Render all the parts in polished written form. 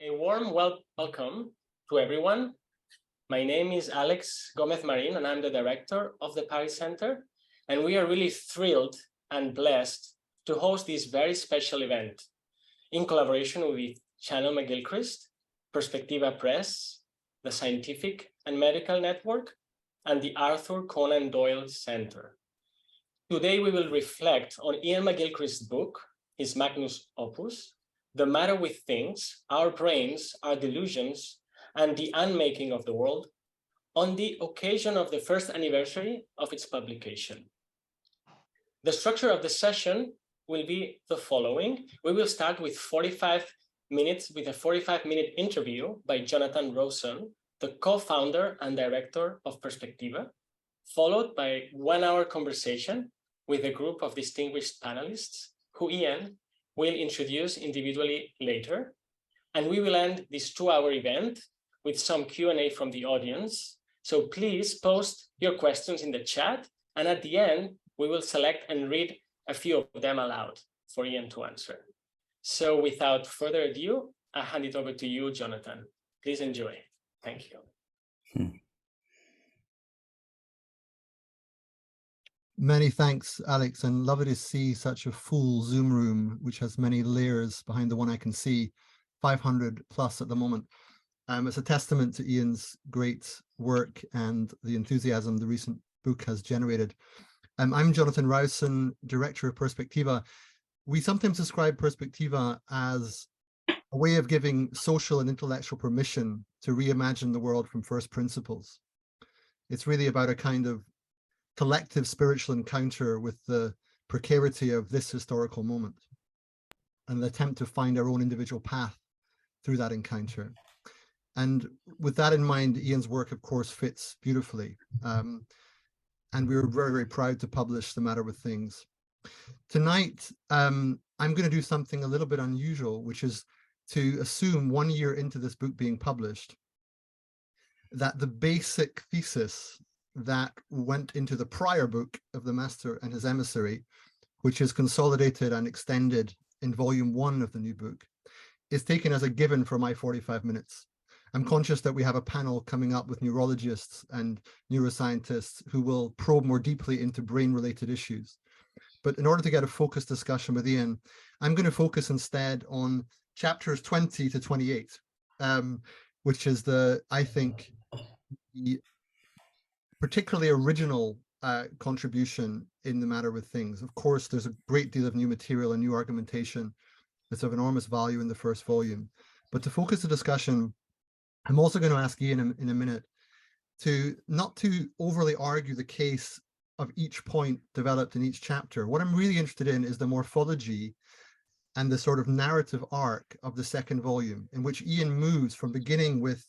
A warm welcome to everyone. My name is Alex Gómez-Marín, and I'm the director of the Pari Center. And we are really thrilled and blessed to host this very special event in collaboration with Channel McGilchrist, Perspectiva Press, the Scientific and Medical Network, and the Arthur Conan Doyle Center. Today, we will reflect on Iain McGilchrist's book, his magnus opus, The Matter with Things, Our Brains, Our Delusions, and the Unmaking of the World, on the occasion of the first anniversary of its publication. The structure of the session will be the following. We will start with 45 minutes with a 45-minute interview by Jonathan Rowson, the co-founder and director of Perspectiva, followed by a 1-hour conversation with a group of distinguished panelists who Iain will introduce individually later. And we will end this 2-hour event with some Q&A from the audience. So please post your questions in the chat. And at the end, we will select and read a few of them aloud for Iain to answer. So without further ado, I hand it over to you, Jonathan. Please enjoy. Thank you. Many thanks, Alex, and lovely to see such a full Zoom room, which has many layers behind the one I can see, 500 plus at the moment. It's a testament to Iain's great work and the enthusiasm the recent book has generated. I'm Jonathan Rowson, director of Perspectiva. We sometimes describe Perspectiva as a way of giving social and intellectual permission to reimagine the world from first principles. It's really about a kind of collective spiritual encounter with the precarity of this historical moment and the attempt to find our own individual path through that encounter. And with that in mind, Iain's work, of course, fits beautifully. And we were very, very proud to publish The Matter with Things. Tonight, I'm going to do something a little bit unusual, which is to assume 1 year into this book being published, that the basic thesis that went into the prior book of The Master and His Emissary, which is consolidated and extended in volume 1 of the new book, is taken as a given for my 45 minutes. I'm conscious that we have a panel coming up with neurologists and neuroscientists who will probe more deeply into brain-related issues. But in order to get a focused discussion with Iain, I'm going to focus instead on chapters 20 to 28, which is I think, the particularly original contribution in The Matter with Things. Of course, there's a great deal of new material and new argumentation that's of enormous value in the first volume. But to focus the discussion, I'm also going to ask Iain in a minute not to overly argue the case of each point developed in each chapter. What I'm really interested in is the morphology and the sort of narrative arc of the second volume, in which Iain moves from beginning with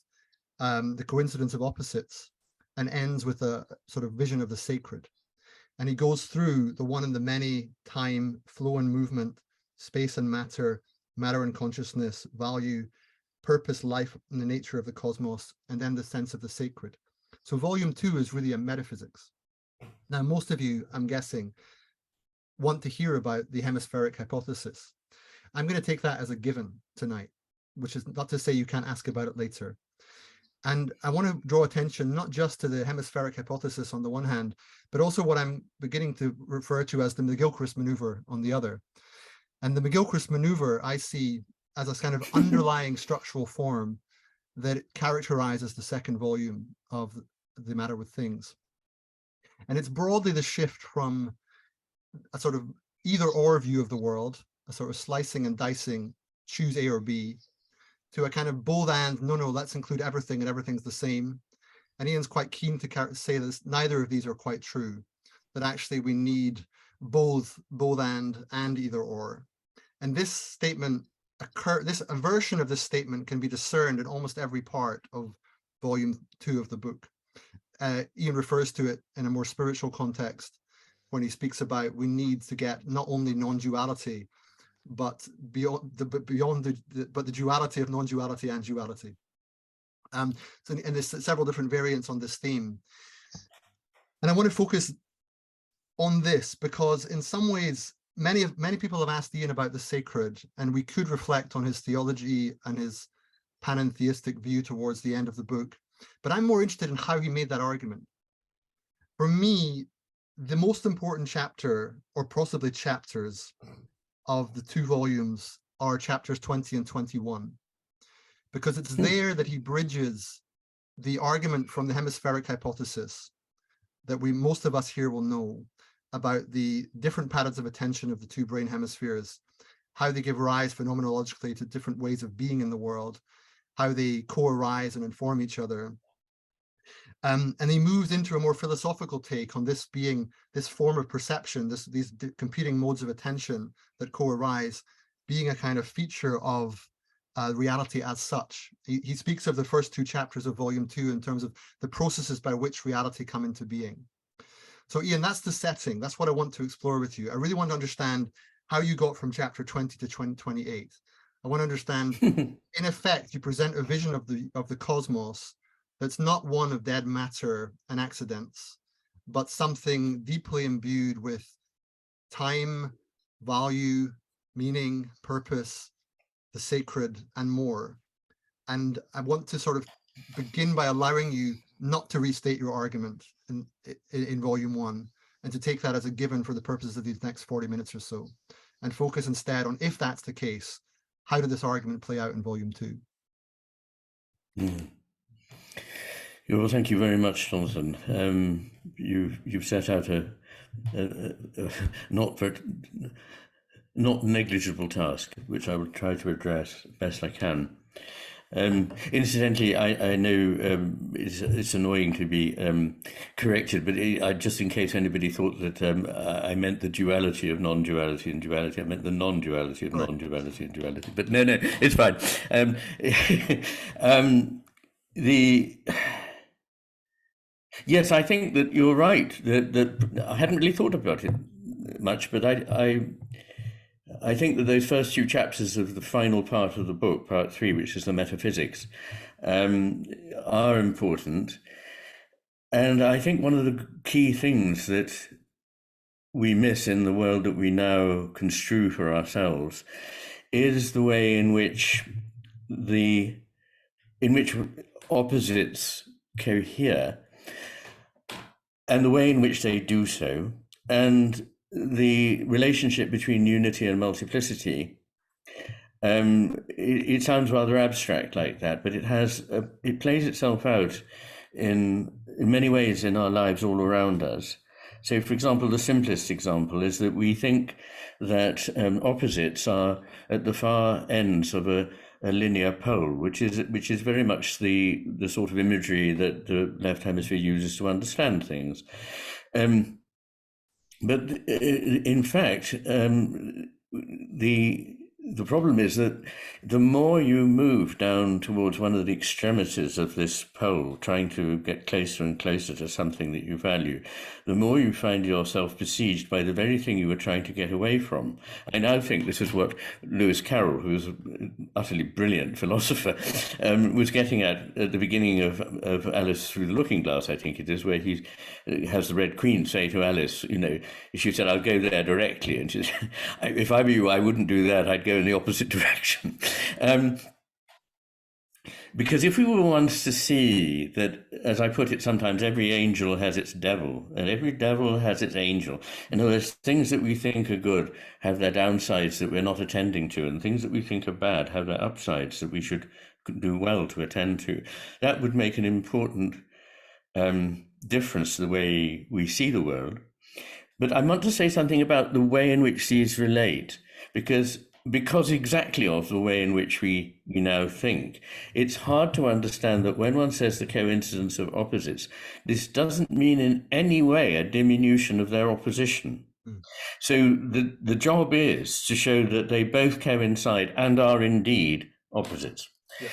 the coincidence of opposites and ends with a sort of vision of the sacred. And he goes through the one and the many, time, flow and movement, space and matter, matter and consciousness, value, purpose, life, and the nature of the cosmos, and then the sense of the sacred. So volume 2 is really a metaphysics. Now, most of you, I'm guessing, want to hear about the hemispheric hypothesis. I'm going to take that as a given tonight, which is not to say you can't ask about it later. And I want to draw attention not just to the hemispheric hypothesis on the one hand, but also what I'm beginning to refer to as the McGilchrist maneuver on the other. And the McGilchrist maneuver I see as a kind of underlying structural form that characterizes the second volume of The Matter with Things. And it's broadly the shift from a sort of either or view of the world, a sort of slicing and dicing, choose A or B, to a kind of both and, no, let's include everything and everything's the same. And Iain's quite keen to say that neither of these are quite true, that actually we need both and either or. And this statement a version of this statement can be discerned in almost every part of volume 2 of the book. Iain refers to it in a more spiritual context when he speaks about we need to get not only non-duality, but the duality of non-duality and duality. And there's several different variants on this theme. And I want to focus on this because in some ways, many people have asked Iain about the sacred, and we could reflect on his theology and his panentheistic view towards the end of the book. But I'm more interested in how he made that argument. For me, the most important chapter, or possibly chapters, of the 2 volumes are chapters 20 and 21, because it's there that he bridges the argument from the hemispheric hypothesis that most of us here will know about the different patterns of attention of the 2 brain hemispheres, how they give rise phenomenologically to different ways of being in the world, how they co-arise and inform each other. And he moves into a more philosophical take on this being this form of perception, these competing modes of attention that co-arise, being a kind of feature of reality as such. He speaks of the first 2 chapters of volume 2 in terms of the processes by which reality come into being. So Iain, that's the setting. That's what I want to explore with you. I really want to understand how you got from chapter 20 to 28. I want to understand, in effect, you present a vision of the cosmos that's not one of dead matter and accidents, but something deeply imbued with time, value, meaning, purpose, the sacred, and more. And I want to sort of begin by allowing you not to restate your argument in volume 1, and to take that as a given for the purposes of these next 40 minutes or so, and focus instead on, if that's the case, how did this argument play out in volume 2? Well, thank you very much, Jonathan. You've set out a not negligible task, which I will try to address best I can. Incidentally, I know it's annoying to be corrected, but just in case anybody thought that I meant the duality of non-duality and duality, I meant the non-duality of non-duality and duality. But no, it's fine. Yes, I think that you're right. That I hadn't really thought about it much, but I think that those first 2 chapters of the final part of the book, part 3, which is the metaphysics, are important. And I think one of the key things that we miss in the world that we now construe for ourselves is the way in which opposites cohere, and the way in which they do so, and the relationship between unity and multiplicity. It sounds rather abstract like that, but it plays itself out in many ways in our lives all around us. So, for example, the simplest example is that we think that opposites are at the far ends of a linear pole, which is very much the sort of imagery that the left hemisphere uses to understand things. But in fact, the problem is that the more you move down towards one of the extremities of this pole, trying to get closer and closer to something that you value, the more you find yourself besieged by the very thing you were trying to get away from. I now think this is what Lewis Carroll, who was an utterly brilliant philosopher, was getting at the beginning of Alice Through the Looking Glass, I think it is, where he has the Red Queen say to Alice, she said, "I'll go there directly." And she said, "If I were you, I wouldn't do that. I'd go in the opposite direction." Because if we were once to see that, as I put it sometimes, every angel has its devil and every devil has its angel. In other words, things that we think are good have their downsides that we're not attending to, and things that we think are bad have their upsides that we should do well to attend to. That would make an important difference to the way we see the world. But I want to say something about the way in which these relate, because exactly of the way in which we now think, it's hard to understand that when one says the coincidence of opposites, this doesn't mean in any way a diminution of their opposition. So the job is to show that they both coincide and are indeed opposites. Yeah.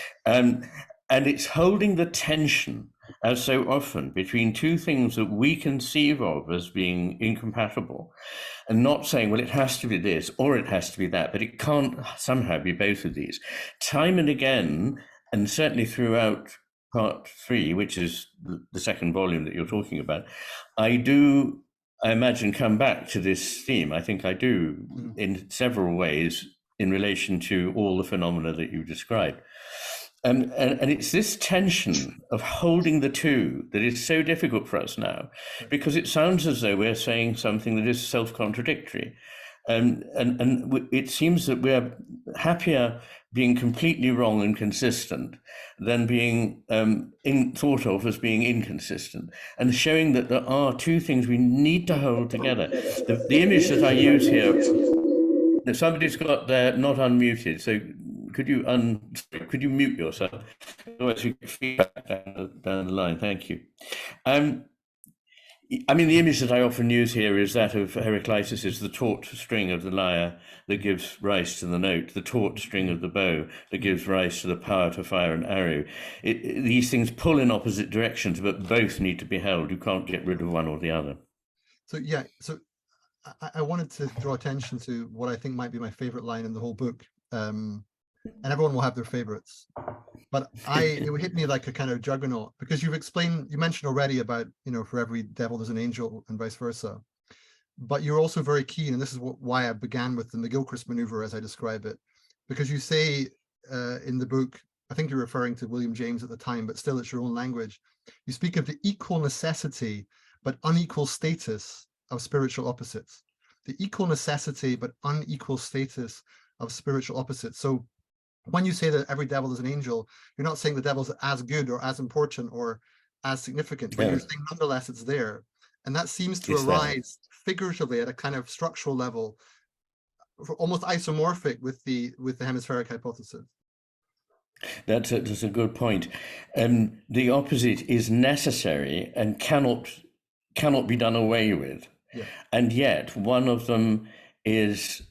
And it's holding the tension, as so often, between 2 things that we conceive of as being incompatible, and not saying, well, it has to be this or it has to be that, but it can't somehow be both of these. Time and again, and certainly throughout part 3, which is the second volume that you're talking about, I imagine, come back to this theme. I think I do in several ways in relation to all the phenomena that you described. And it's this tension of holding the two that is so difficult for us now, because it sounds as though we're saying something that is self-contradictory. And it seems that we're happier being completely wrong and consistent than being thought of as being inconsistent, and showing that there are two things we need to hold together. The image that I use here, somebody's got their not unmuted, so could you mute yourself? Otherwise you get feedback down the line. Thank you. I mean, the image that I often use here is that of Heraclitus is the taut string of the lyre that gives rise to the note, the taut string of the bow that gives rise to the power to fire an arrow. These things pull in opposite directions, but both need to be held. You can't get rid of one or the other. So yeah, so I wanted to draw attention to what I think might be my favorite line in the whole book. And everyone will have their favorites, but it would hit me like a kind of juggernaut, because you mentioned already about, for every devil there's an angel and vice versa, but you're also very keen, and this is why I began with the McGilchrist maneuver as I describe it, because you say in the book, I think you're referring to William James at the time, but still it's your own language. You speak of the equal necessity but unequal status of spiritual opposites. The equal necessity but unequal status of spiritual opposites. So when you say that every devil is an angel, you're not saying the devil's as good or as important or as significant, but you're saying nonetheless it's there. And that seems to arise figuratively at a kind of structural level, almost isomorphic with the hemispheric hypothesis. That's a good point. The opposite is necessary and cannot be done away with. Yeah. And yet one of them is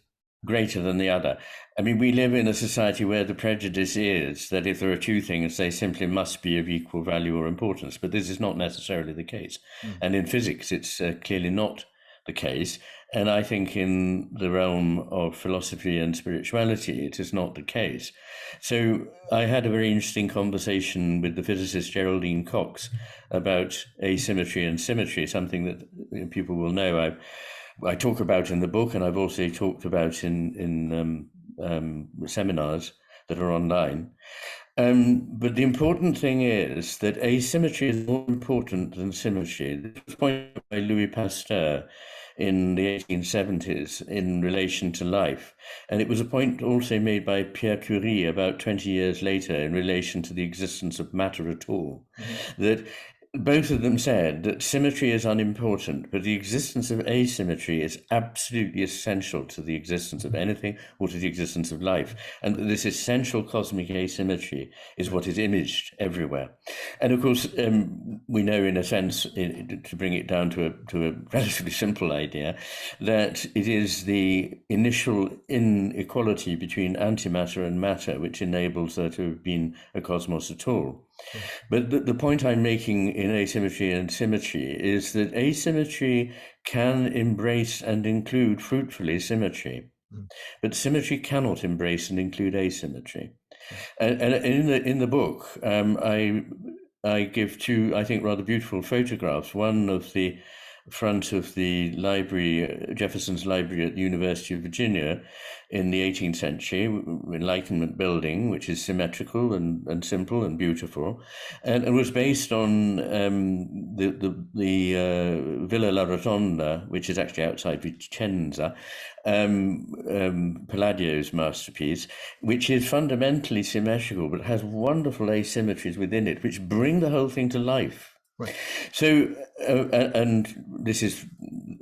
greater than the other. I mean, we live in a society where the prejudice is that if there are two things, they simply must be of equal value or importance, but this is not necessarily the case. And in physics, it's clearly not the case. And I think in the realm of philosophy and spirituality, it is not the case. So I had a very interesting conversation with the physicist Geraldine Cox about asymmetry and symmetry, something that people will know I talk about in the book, and I've also talked about in seminars that are online. But the important thing is that asymmetry is more important than symmetry. This was pointed out by Louis Pasteur in the 1870s in relation to life. And it was a point also made by Pierre Curie about 20 years later in relation to the existence of matter at all. That both of them said that symmetry is unimportant, but the existence of asymmetry is absolutely essential to the existence of anything or to the existence of life. And this essential cosmic asymmetry is what is imaged everywhere. And of course, we know in a sense, to bring it down to a relatively simple idea, that it is the initial inequality between antimatter and matter which enables there to have been a cosmos at all. But the point I'm making in asymmetry and symmetry is that asymmetry can embrace and include fruitfully symmetry, but symmetry cannot embrace and include asymmetry. And in the book, I give two, I think, rather beautiful photographs. One of the front of the library, Jefferson's Library at the University of Virginia in the 18th century, Enlightenment building, which is symmetrical and simple and beautiful, and it was based on the Villa La Rotonda, which is actually outside Vicenza, Palladio's masterpiece, which is fundamentally symmetrical, but has wonderful asymmetries within it, which bring the whole thing to life. Right. So, and this is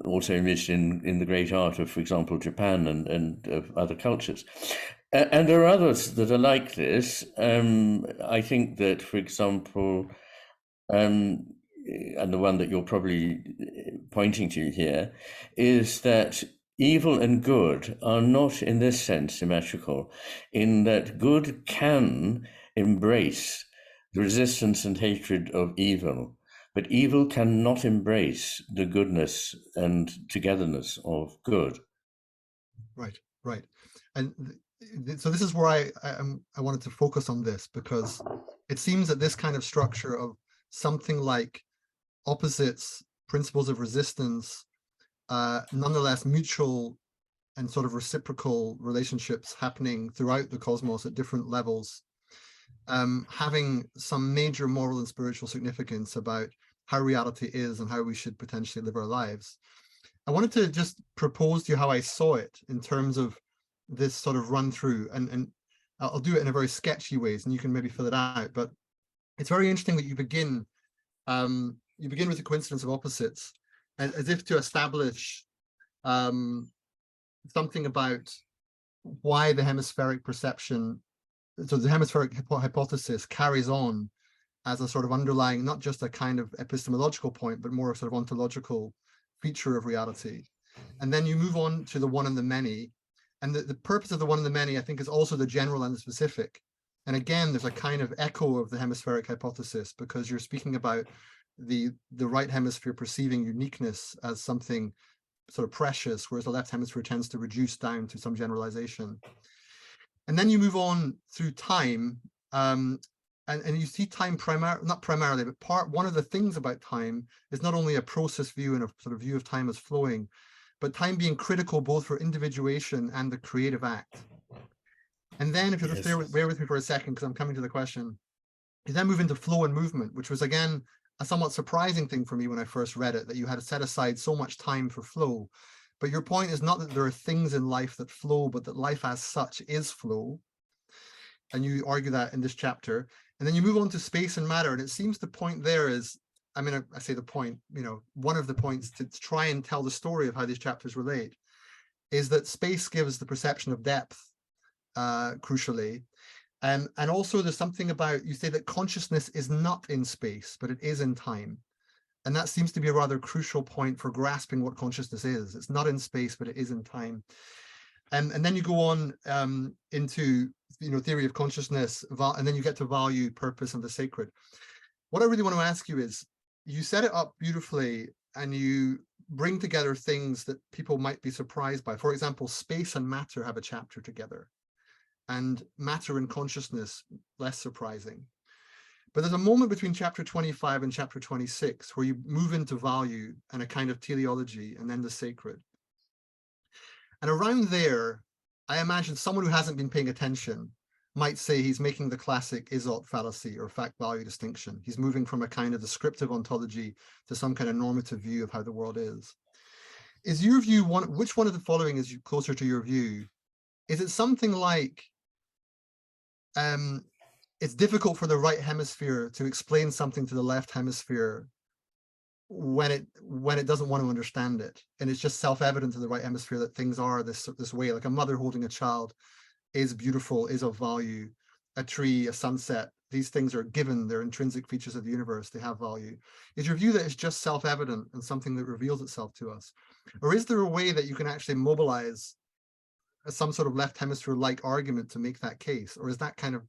also imaged in the great art of, for example, Japan and of other cultures. And there are others that are like this. I think that, for example, and the one that you're probably pointing to here, is that evil and good are not in this sense symmetrical, in that good can embrace the resistance and hatred of evil, but evil cannot embrace the goodness and togetherness of good. Right, right. And so this is where I wanted to focus on this, because it seems that this kind of structure of something like opposites, principles of resistance, nonetheless mutual and sort of reciprocal relationships happening throughout the cosmos at different levels, having some major moral and spiritual significance about how reality is and how we should potentially live our lives. I wanted to just propose to you how I saw it in terms of this sort of run through, and I'll do it in a very sketchy ways, and you can maybe fill it out. But it's very interesting that you begin with the coincidence of opposites, as if to establish something about why the hemispheric perception, so the hemispheric hypothesis carries on as a sort of underlying, not just a kind of epistemological point, but more a sort of ontological feature of reality. And then you move on to the one and the many. And the purpose of the one and the many, I think, is also the general and the specific. And again, there's a kind of echo of the hemispheric hypothesis, because you're speaking about the right hemisphere perceiving uniqueness as something sort of precious, whereas the left hemisphere tends to reduce down to some generalization. And then you move on through time, and you see time not primarily, but one of the things about time is not only a process view and a sort of view of time as flowing, but time being critical both for individuation and the creative act. And then if you just bear with me for a second, because I'm coming to the question, you then move into flow and movement, which was again a somewhat surprising thing for me when I first read it, that you had set aside so much time for flow. But your point is not that there are things in life that flow, but that life as such is flow. And you argue that in this chapter. And then you move on to space and matter. And it seems the point there is, I mean, I say the point, one of the points to try and tell the story of how these chapters relate is that space gives the perception of depth, crucially. And also there's something about, you say that consciousness is not in space, but it is in time. And that seems to be a rather crucial point for grasping what consciousness is. It's not in space, but it is in time. And then you go on into, theory of consciousness, and then you get to value, purpose, and the sacred. What I really want to ask you is, you set it up beautifully, and you bring together things that people might be surprised by. For example, space and matter have a chapter together, and matter and consciousness, less surprising. But there's a moment between chapter 25 and chapter 26 where you move into value and a kind of teleology, and then the sacred. And around there, I imagine someone who hasn't been paying attention might say he's making the classic Izot fallacy or fact-value distinction. He's moving from a kind of descriptive ontology to some kind of normative view of how the world is. Is your view which one of the following is closer to your view? Is it something like it's difficult for the right hemisphere to explain something to the left hemisphere when it doesn't want to understand it, and it's just self-evident to the right hemisphere that things are this way, like a mother holding a child is beautiful, is of value, a tree, a sunset, these things are given, they're intrinsic features of the universe, they have value. Is your view that it's just self-evident and something that reveals itself to us? Or is there a way that you can actually mobilize some sort of left hemisphere-like argument to make that case? Or is that kind of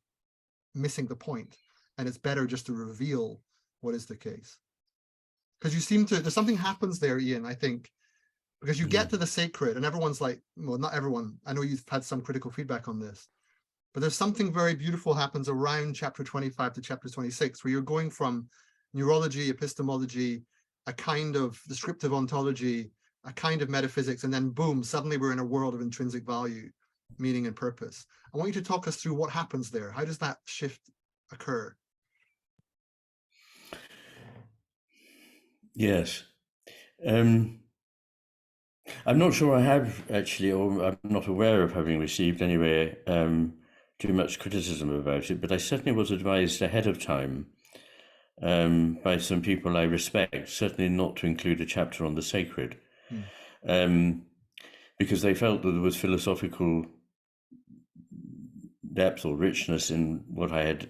missing the point, and it's better just to reveal what is the case? Because you seem to, there's something happens there, Iain, I think, because you get to the sacred and everyone's like, well, not everyone, I know you've had some critical feedback on this, but there's something very beautiful happens around chapter 25 to chapter 26, where you're going from neurology, epistemology, a kind of descriptive ontology, a kind of metaphysics, and then boom, suddenly we're in a world of intrinsic value, meaning and purpose. I want you to talk us through what happens there. How does that shift occur? Yes. I'm not sure I have actually, or I'm not aware of having received anyway too much criticism about it, but I certainly was advised ahead of time by some people I respect, certainly not to include a chapter on the sacred, because they felt that there was philosophical depth or richness in what I had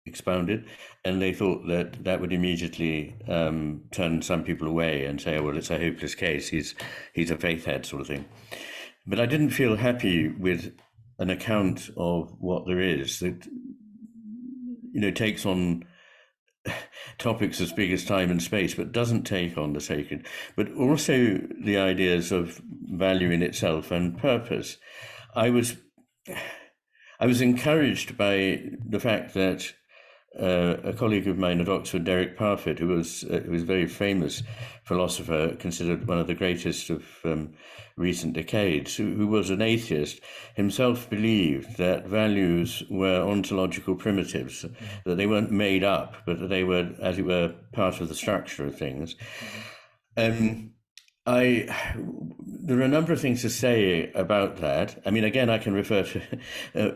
expounded, and they thought that that would immediately turn some people away and say, oh, well, it's a hopeless case, he's a faith head sort of thing. But I didn't feel happy with an account of what there is that, takes on topics as big as time and space, but doesn't take on the sacred, but also the ideas of value in itself and purpose. I was encouraged by the fact that a colleague of mine at Oxford, Derek Parfit, who was a very famous philosopher, considered one of the greatest of recent decades, who was an atheist, himself believed that values were ontological primitives, that they weren't made up, but that they were, as it were, part of the structure of things. There are a number of things to say about that. I mean, again, I can refer to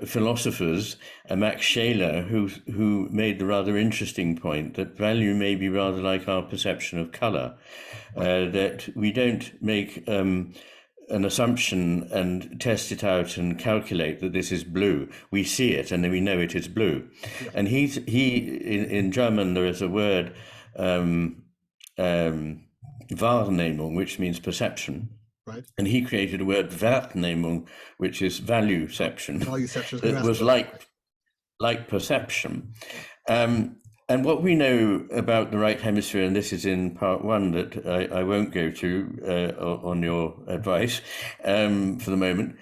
philosophers, Max Scheler, who made the rather interesting point that value may be rather like our perception of color, that we don't make an assumption and test it out and calculate that this is blue. We see it and then we know it is blue. Yeah. And in German there is a word, Wahrnehmung, which means perception. Right. And he created a word, Wertnehmung, which is valueception. It was like perception. And what we know about the right hemisphere, and this is in part one that I won't go to on your advice for the moment,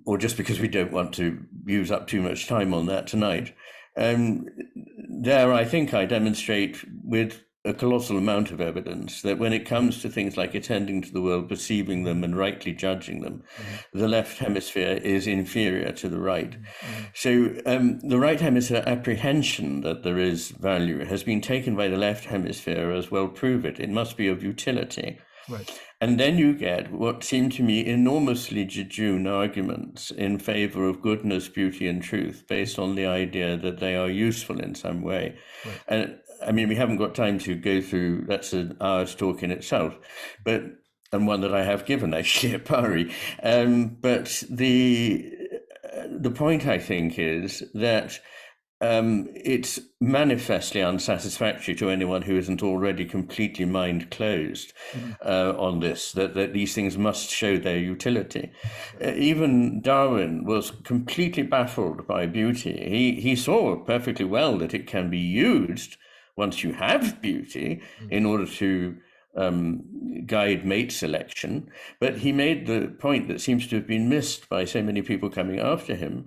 or just because we don't want to use up too much time on that tonight. There, I think I demonstrate with a colossal amount of evidence that when it comes to things like attending to the world, perceiving them and rightly judging them, the left hemisphere is inferior to the right. So the right hemisphere apprehension that there is value has been taken by the left hemisphere as, well, prove it. It must be of utility. Right. And then you get what seem to me enormously jejune arguments in favor of goodness, beauty, and truth based on the idea that they are useful in some way. Right. And I mean, we haven't got time to go through, that's an hour's talk in itself, and one that I have given actually at Pari. But the point, I think, is that it's manifestly unsatisfactory to anyone who isn't already completely mind closed on this, that these things must show their utility. Even Darwin was completely baffled by beauty. He saw perfectly well that it can be used once you have beauty in order to guide mate selection, but he made the point that seems to have been missed by so many people coming after him,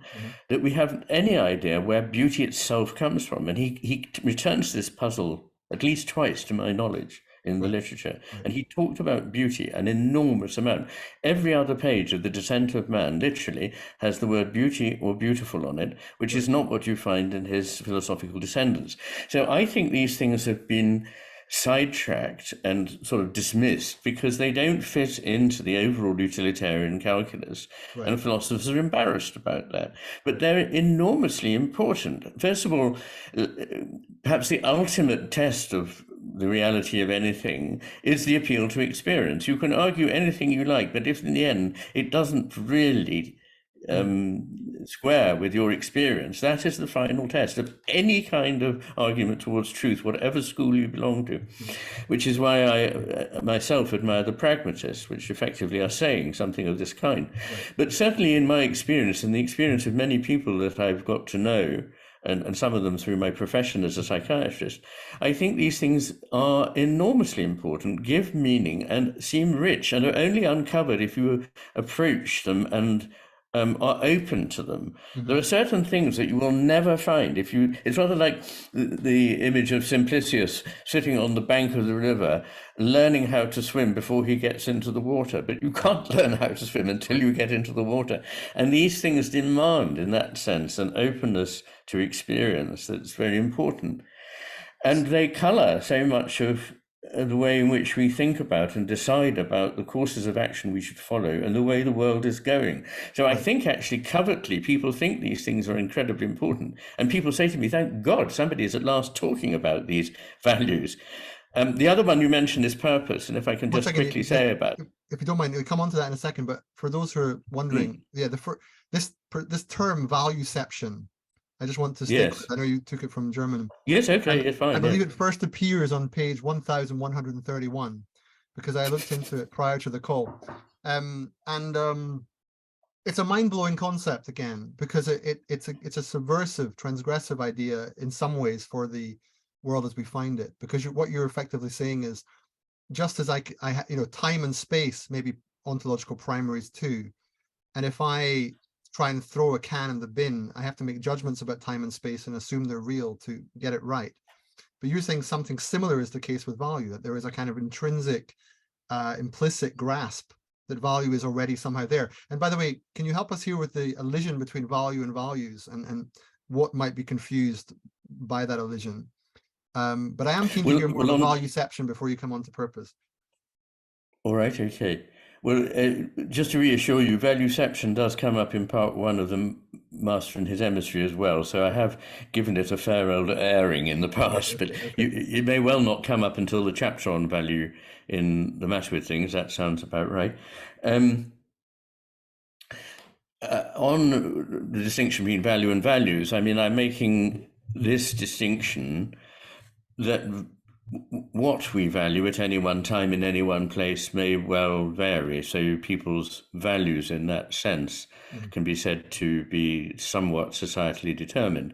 that we haven't any idea where beauty itself comes from. And he returns this puzzle at least twice, to my knowledge, in the literature. And he talked about beauty an enormous amount. Every other page of The Descent of Man literally has the word beauty or beautiful on it, which is not what you find in his philosophical descendants. So I think these things have been sidetracked and sort of dismissed because they don't fit into the overall utilitarian calculus. Right. And philosophers are embarrassed about that. But they're enormously important. First of all, perhaps the ultimate test of the reality of anything is the appeal to experience. You can argue anything you like, but if in the end it doesn't really square with your experience, that is the final test of any kind of argument towards truth, whatever school you belong to, which is why I myself admire the pragmatists, which effectively are saying something of this kind. Right. But certainly in my experience and the experience of many people that I've got to know, and some of them through my profession as a psychiatrist, I think these things are enormously important, give meaning and seem rich, and are only uncovered if you approach them and are open to them. There are certain things that you will never find if you. It's rather like the image of Simplicius sitting on the bank of the river, learning how to swim before he gets into the water. But you can't learn how to swim until you get into the water. And these things demand, in that sense, an openness to experience that's very important. And they colour so much of the way in which we think about and decide about the courses of action we should follow and the way the world is going. So I think actually covertly people think these things are incredibly important. And people say to me, thank God somebody is at last talking about these values. The other one you mentioned is purpose. And if I can just quickly say about... If you don't mind, we'll come on to that in a second. But for those who are wondering, this term valueception, I just want to stick with it. I know you took it from German. Yes, okay, it's fine. I believe it first appears on page 1131 because I looked into it prior to the call. It's a mind-blowing concept again, because it's a subversive, transgressive idea in some ways for the world as we find it. Because what you're effectively saying is, just as time and space may be ontological primaries too, and if I try and throw a can in the bin. I have to make judgments about time and space and assume they're real to get it right. But you're saying something similar is the case with value, that there is a kind of intrinsic, implicit grasp that value is already somehow there. And by the way, can you help us here with the elision between value and values, and what might be confused by that elision? But I am keen to hear more about valueception before you come on to purpose. All right, okay. Well, just to reassure you, valueception does come up in part 1 of the Master and His Emissary as well, so I have given it a fair old airing in the past, but it may well not come up until the chapter on value in The Matter with Things. That sounds about right. On the distinction between value and values, I mean, I'm making this distinction that what we value at any one time in any one place may well vary. So people's values in that sense can be said to be somewhat societally determined.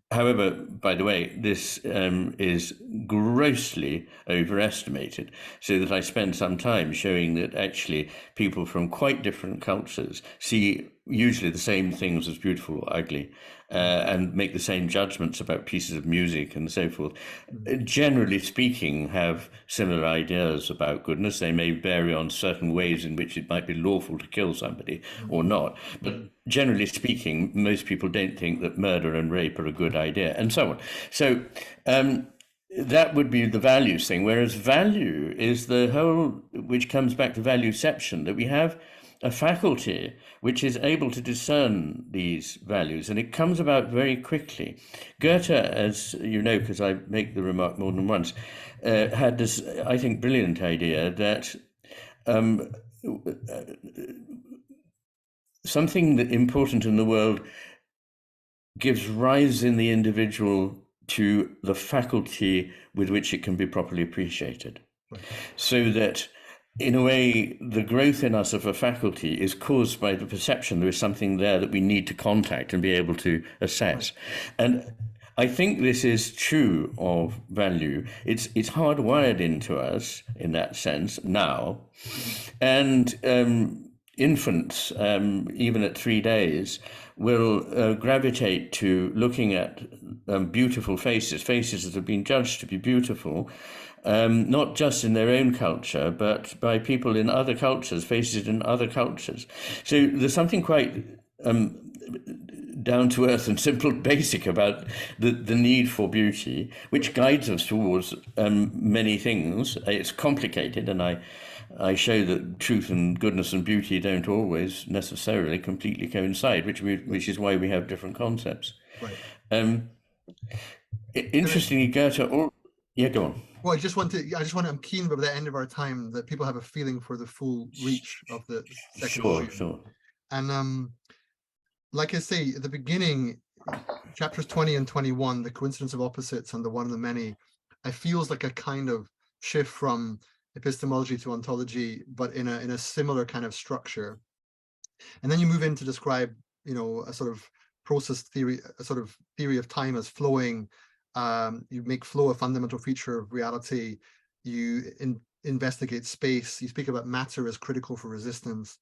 However, by the way, this is grossly overestimated, so that I spend some time showing that actually people from quite different cultures see usually the same things as beautiful or ugly, and make the same judgments about pieces of music and so forth. Generally speaking, have similar ideas about goodness. They may vary on certain ways in which it might be lawful to kill somebody or not. But generally speaking, most people don't think that murder and rape are a good idea, and so on. So that would be the values thing, whereas value is the whole, which comes back to valueception, that we have a faculty which is able to discern these values, and it comes about very quickly. Goethe, as you know, because I make the remark more than once, had this, I think, brilliant idea that something that important in the world gives rise in the individual to the faculty with which it can be properly appreciated. Right. So that, in a way, the growth in us of a faculty is caused by the perception there is something there that we need to contact and be able to assess. Right. And I think this is true of value. It's hardwired into us in that sense now. And infants, even at 3 days, will gravitate to looking at beautiful faces that have been judged to be beautiful, not just in their own culture, but by people in other cultures, faces in other cultures. So there's something quite down to earth and simple, basic about the need for beauty, which guides us towards many things. It's complicated, and I show that truth and goodness and beauty don't always necessarily completely coincide, which is why we have different concepts. Right. Interestingly, Goethe. Yeah, go on. Well, I'm keen about the end of our time that people have a feeling for the full reach of the second volume. Sure. And like I say, at the beginning, chapters 20 and 21, the coincidence of opposites and the one and the many, it feels like a kind of shift from epistemology to ontology, but in a similar kind of structure. And then you move in to describe, a sort of process theory, a sort of theory of time as flowing. You make flow a fundamental feature of reality. You investigate space. You speak about matter as critical for resistance.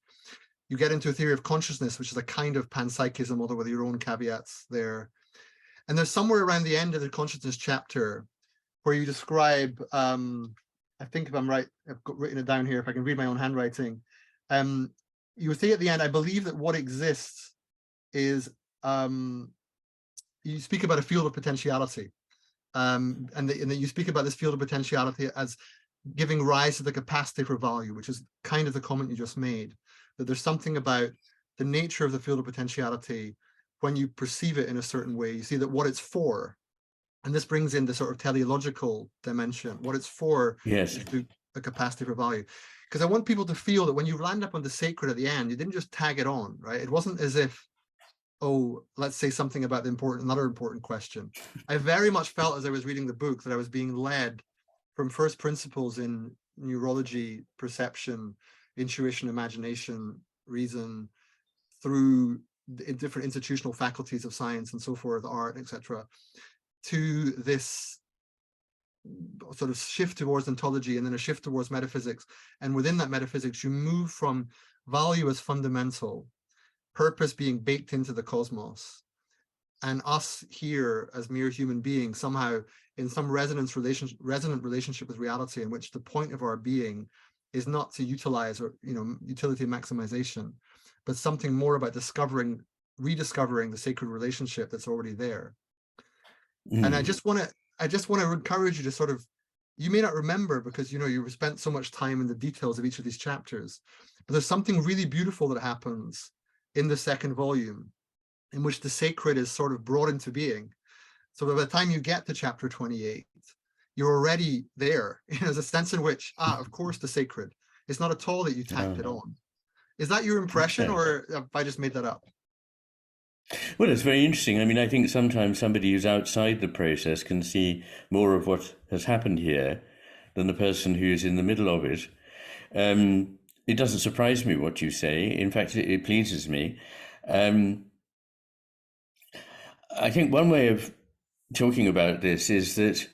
You get into a theory of consciousness, which is a kind of panpsychism, although with your own caveats there. And there's somewhere around the end of the consciousness chapter where you describe, I think if I'm right, I've got written it down here, if I can read my own handwriting. You say at the end, I believe that what exists is, you speak about a field of potentiality. And that you speak about this field of potentiality as giving rise to the capacity for value, which is kind of the comment you just made, that there's something about the nature of the field of potentiality when you perceive it in a certain way. You see that what it's for, and this brings in the sort of teleological dimension, what it's for is the capacity for value. Because I want people to feel that when you land up on the sacred at the end, you didn't just tag it on, right? It wasn't as if, oh, let's say something about another important question. I very much felt as I was reading the book that I was being led from first principles in neurology, perception, intuition, imagination, reason, through the different institutional faculties of science and so forth, art, etc., to this sort of shift towards ontology and then a shift towards metaphysics. And within that metaphysics, you move from value as fundamental, purpose being baked into the cosmos, and us here as mere human beings somehow in some resonant relationship with reality, in which the point of our being is not to utilize or utility maximization, but something more about rediscovering the sacred relationship that's already there. And I just want to encourage you to sort of, you may not remember because you've spent so much time in the details of each of these chapters, but there's something really beautiful that happens in the second volume, in which the sacred is sort of brought into being. So by the time you get to chapter 28, you're already there. There's a sense in which, of course, the sacred. It's not at all that you tacked it on. Is that your impression, or have I just made that up? Well, it's very interesting. I mean, I think sometimes somebody who's outside the process can see more of what has happened here than the person who's in the middle of it. It doesn't surprise me what you say. In fact, it pleases me. I think one way of talking about this is that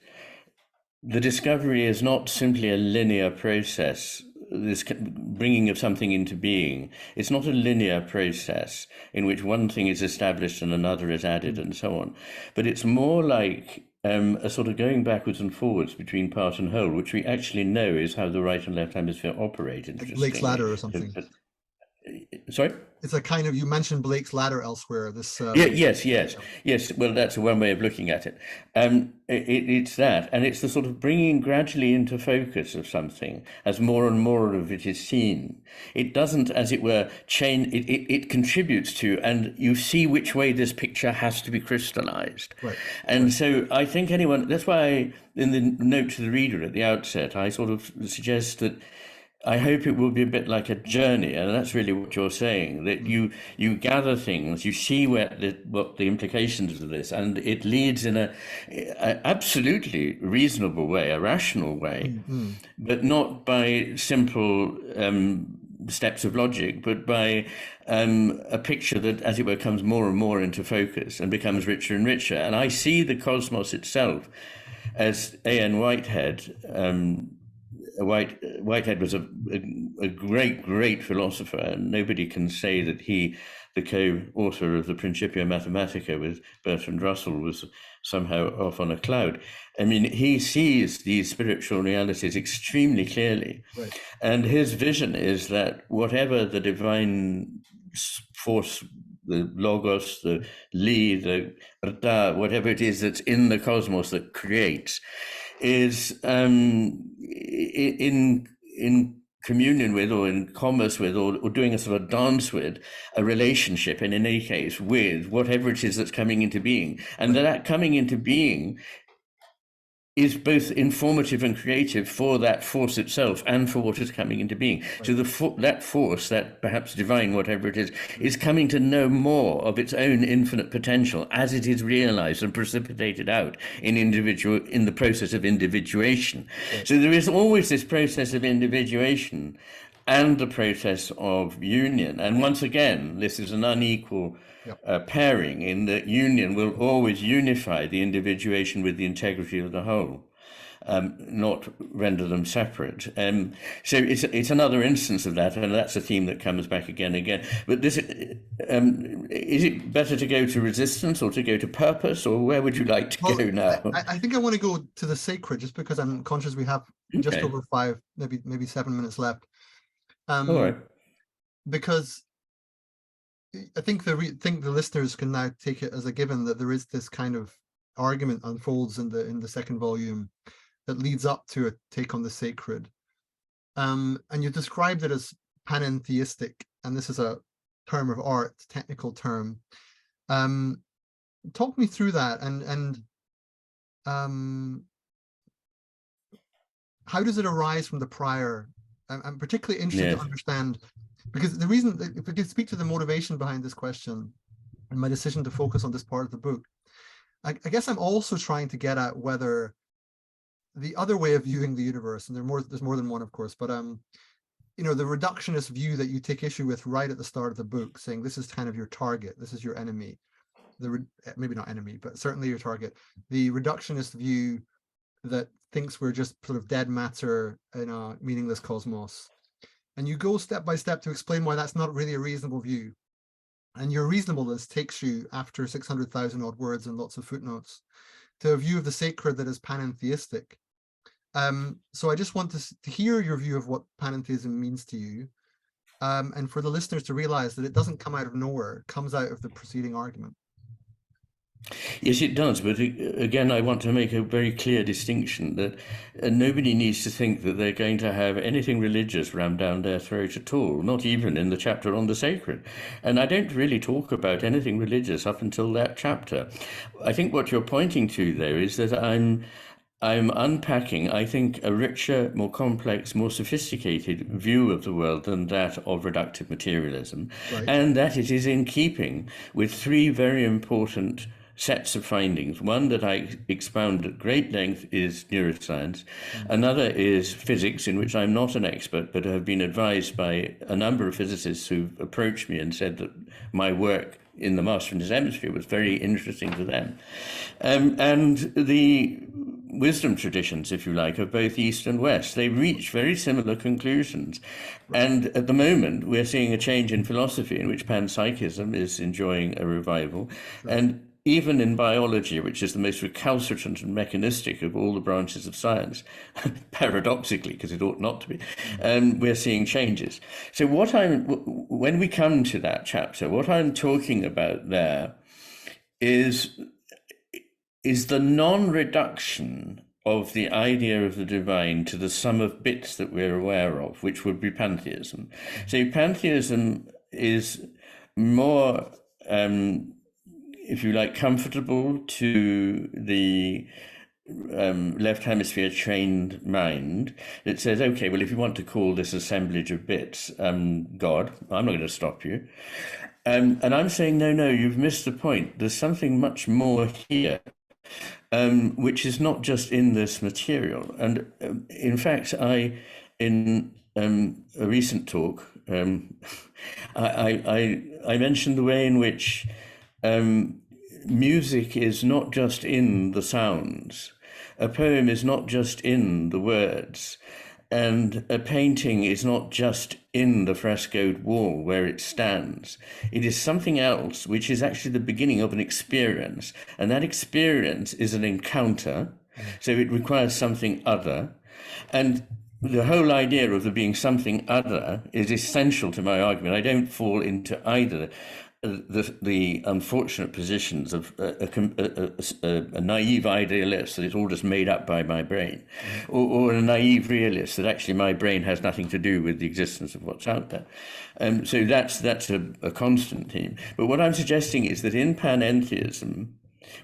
the discovery is not simply a linear process, this bringing of something into being. It's not a linear process in which one thing is established and another is added and so on, but it's more like a sort of going backwards and forwards between part and whole, which we actually know is how the right and left hemisphere operate. Like Blake's ladder or something. Sorry? It's a kind of, you mentioned Blake's ladder elsewhere. This Yes. Well, that's one way of looking at it. It's that, and it's the sort of bringing gradually into focus of something as more and more of it is seen. It doesn't, as it were, change. It contributes to, and you see which way this picture has to be crystallized. Right. And so I think that's why in the note to the reader at the outset, I sort of suggest that I hope it will be a bit like a journey, and that's really what you're saying, that you gather things, you see what the implications of this, and it leads in a absolutely reasonable way, a rational way, but not by simple steps of logic, but by a picture that, as it were, comes more and more into focus and becomes richer and richer. And I see the cosmos itself as A.N. Whitehead. Whitehead was a great philosopher, and nobody can say that he, the co-author of the Principia Mathematica with Bertrand Russell, was somehow off on a cloud. I mean, he sees these spiritual realities extremely clearly. Right. And his vision is that whatever the divine force, the logos, the li, the rta, whatever it is that's in the cosmos that creates, is in communion with, or in commerce with, or doing a sort of dance with, a relationship, and in any case with whatever it is that's coming into being. And that coming into being is both informative and creative for that force itself and for what is coming into being. Right. So that force, that perhaps divine, whatever it is coming to know more of its own infinite potential as it is realized and precipitated out in the process of individuation. Right. So there is always this process of individuation and the process of union. And once again, this is an unequal pairing, in that union will always unify the individuation with the integrity of the whole, not render them separate. So it's another instance of that, and that's a theme that comes back again and again. But this, is it better to go to resistance or to go to purpose, or where would you like to go now? I think I want to go to the sacred, just because I'm conscious we have just over 5, maybe 7 minutes left. All right. Because I think the listeners can now take it as a given that there is this kind of argument unfolds in the second volume that leads up to a take on the sacred, and you described it as panentheistic, and this is a term of art, technical term. Talk me through that, and how does it arise from the prior? I'm particularly interested to understand, because the reason, if we could speak to the motivation behind this question and my decision to focus on this part of the book, I guess I'm also trying to get at whether the other way of viewing the universe, and there's more than one, of course, but the reductionist view that you take issue with right at the start of the book, saying this is kind of your target, this is your enemy, maybe not enemy, but certainly your target, the reductionist view that thinks we're just sort of dead matter in a meaningless cosmos. And you go step by step to explain why that's not really a reasonable view. And your reasonableness takes you, after 600,000 odd words and lots of footnotes, to a view of the sacred that is panentheistic. So I just want to hear your view of what panentheism means to you, and for the listeners to realize that it doesn't come out of nowhere, it comes out of the preceding argument. Yes, it does. But again, I want to make a very clear distinction that nobody needs to think that they're going to have anything religious rammed down their throat at all, not even in the chapter on the sacred. And I don't really talk about anything religious up until that chapter. I think what you're pointing to there is that I'm unpacking, I think, a richer, more complex, more sophisticated view of the world than that of reductive materialism, Right. and that it is in keeping with three very important sets of findings. One that I expound at great length is neuroscience. Another is physics, in which I'm not an expert, but have been advised by a number of physicists who've approached me and said that my work in the Master in His Hemisphere was very interesting to them. And the wisdom traditions, if you like, of both East and West, they reach very similar conclusions. And at the moment, we're seeing a change in philosophy in which panpsychism is enjoying a revival. And even in biology, which is the most recalcitrant and mechanistic of all the branches of science, paradoxically, because it ought not to be, we're seeing changes. So when we come to that chapter, what I'm talking about there is the non-reduction of the idea of the divine to the sum of bits that we're aware of, which would be pantheism. So pantheism is more, if you like, comfortable to the left hemisphere trained mind that says, okay, well, if you want to call this assemblage of bits God, I'm not going to stop you. And I'm saying, no, you've missed the point. There's something much more here, which is not just in this material. And in fact, in a recent talk, I mentioned the way in which music is not just in the sounds. A poem is not just in the words. And a painting is not just in the frescoed wall where it stands. It is something else, which is actually the beginning of an experience. And that experience is an encounter. So it requires something other. And the whole idea of there being something other is essential to my argument. I don't fall into either the unfortunate positions of a naive idealist that it's all just made up by my brain, or a naive realist that actually my brain has nothing to do with the existence of what's out there. So that's a constant theme. But what I'm suggesting is that in panentheism,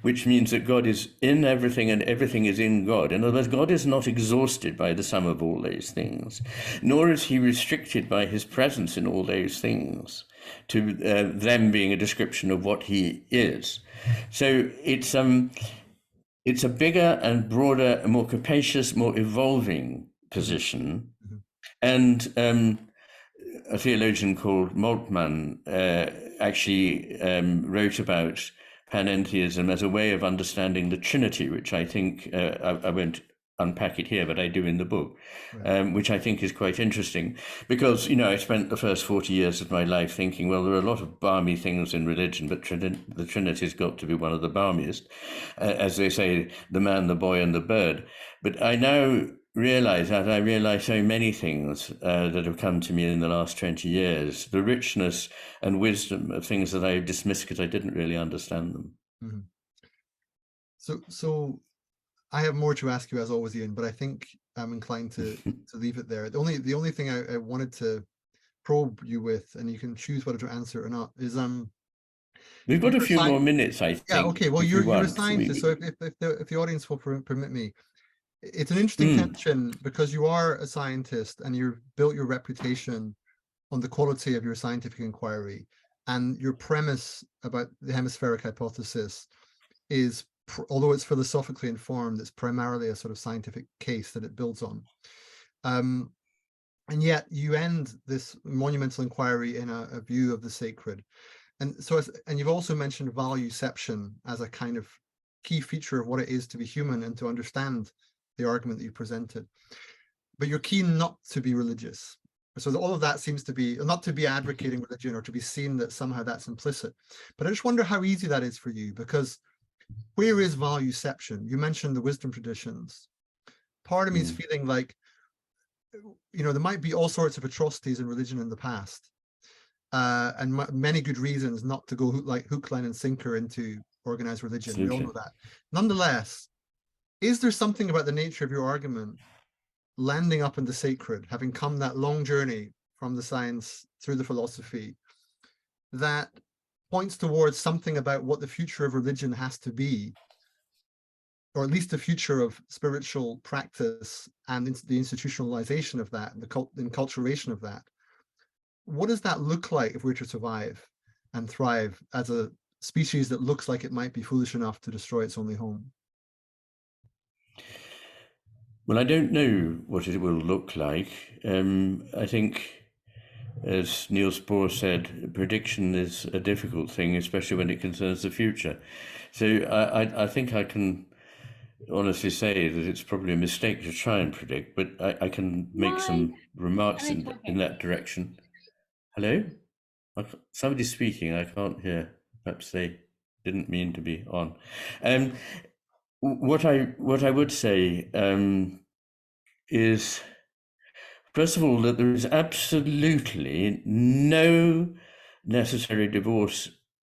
which means that God is in everything and everything is in God. In other words, God is not exhausted by the sum of all those things, nor is he restricted by his presence in all those things to them being a description of what he is. So it's a bigger and broader, more capacious, more evolving position. And a theologian called Moltmann actually wrote about panentheism as a way of understanding the Trinity, which I think, I won't unpack it here, but I do in the book, which I think is quite interesting because, I spent the first 40 years of my life thinking, well, there are a lot of balmy things in religion, but the Trinity's got to be one of the balmiest, as they say, the man, the boy, and the bird. But I now realize so many things that have come to me in the last 20 years, the richness and wisdom of things that I dismissed because I didn't really understand them. Mm-hmm. So I have more to ask you as always, Iain, but I think I'm inclined to leave it there. The only thing I wanted to probe you with, and you can choose whether to answer or not, is we've got a few more minutes, I think. Yeah, okay. Well, you're a scientist, so if the audience will permit me, it's an interesting tension because you are a scientist and you've built your reputation on the quality of your scientific inquiry, and your premise about the hemispheric hypothesis is, although it's philosophically informed, it's primarily a sort of scientific case that it builds on. And yet you end this monumental inquiry in a view of the sacred. And so, and you've also mentioned valueception as a kind of key feature of what it is to be human and to understand the argument that you presented. But you're keen not to be religious. So all of that seems to be, not to be advocating religion or to be seen that somehow that's implicit. But I just wonder how easy that is for you, because where is valueception? You mentioned the wisdom traditions. Part of me is feeling like, there might be all sorts of atrocities in religion in the past, and many good reasons not to go hook, line, and sinker into organized religion. Absolutely. We all know that. Nonetheless, is there something about the nature of your argument landing up in the sacred, having come that long journey from the science through the philosophy, that points towards something about what the future of religion has to be, or at least the future of spiritual practice and the institutionalization of that, and the enculturation of that? What does that look like if we're to survive and thrive as a species that looks like it might be foolish enough to destroy its only home? Well, I don't know what it will look like. I think, as Niels Bohr said, prediction is a difficult thing, especially when it concerns the future. So I think I can honestly say that it's probably a mistake to try and predict, but I can make some remarks in that direction. Hello? Somebody's speaking, I can't hear. Perhaps they didn't mean to be on. What I would say is, first of all, that there is absolutely no necessary divorce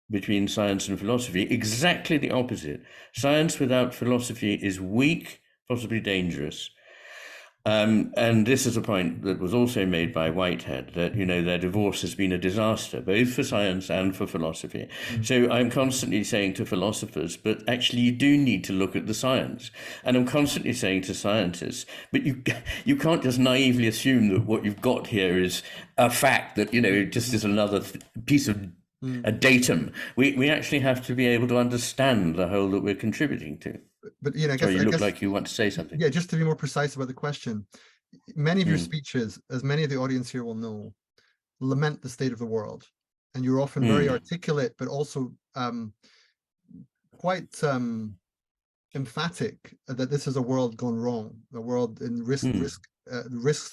between science and philosophy. Exactly the opposite. Science without philosophy is weak, possibly dangerous. And this is a point that was also made by Whitehead, that, their divorce has been a disaster, both for science and for philosophy. So I'm constantly saying to philosophers, but actually you do need to look at the science. And I'm constantly saying to scientists, but you can't just naively assume that what you've got here is a fact that, just is another piece of a datum. We actually have to be able to understand the whole that we're contributing to. But I guess you look like you want to say something. Yeah, just to be more precise about the question, many of your speeches, as many of the audience here will know, lament the state of the world, and you're often very articulate, but also quite emphatic that this is a world gone wrong, a world in risks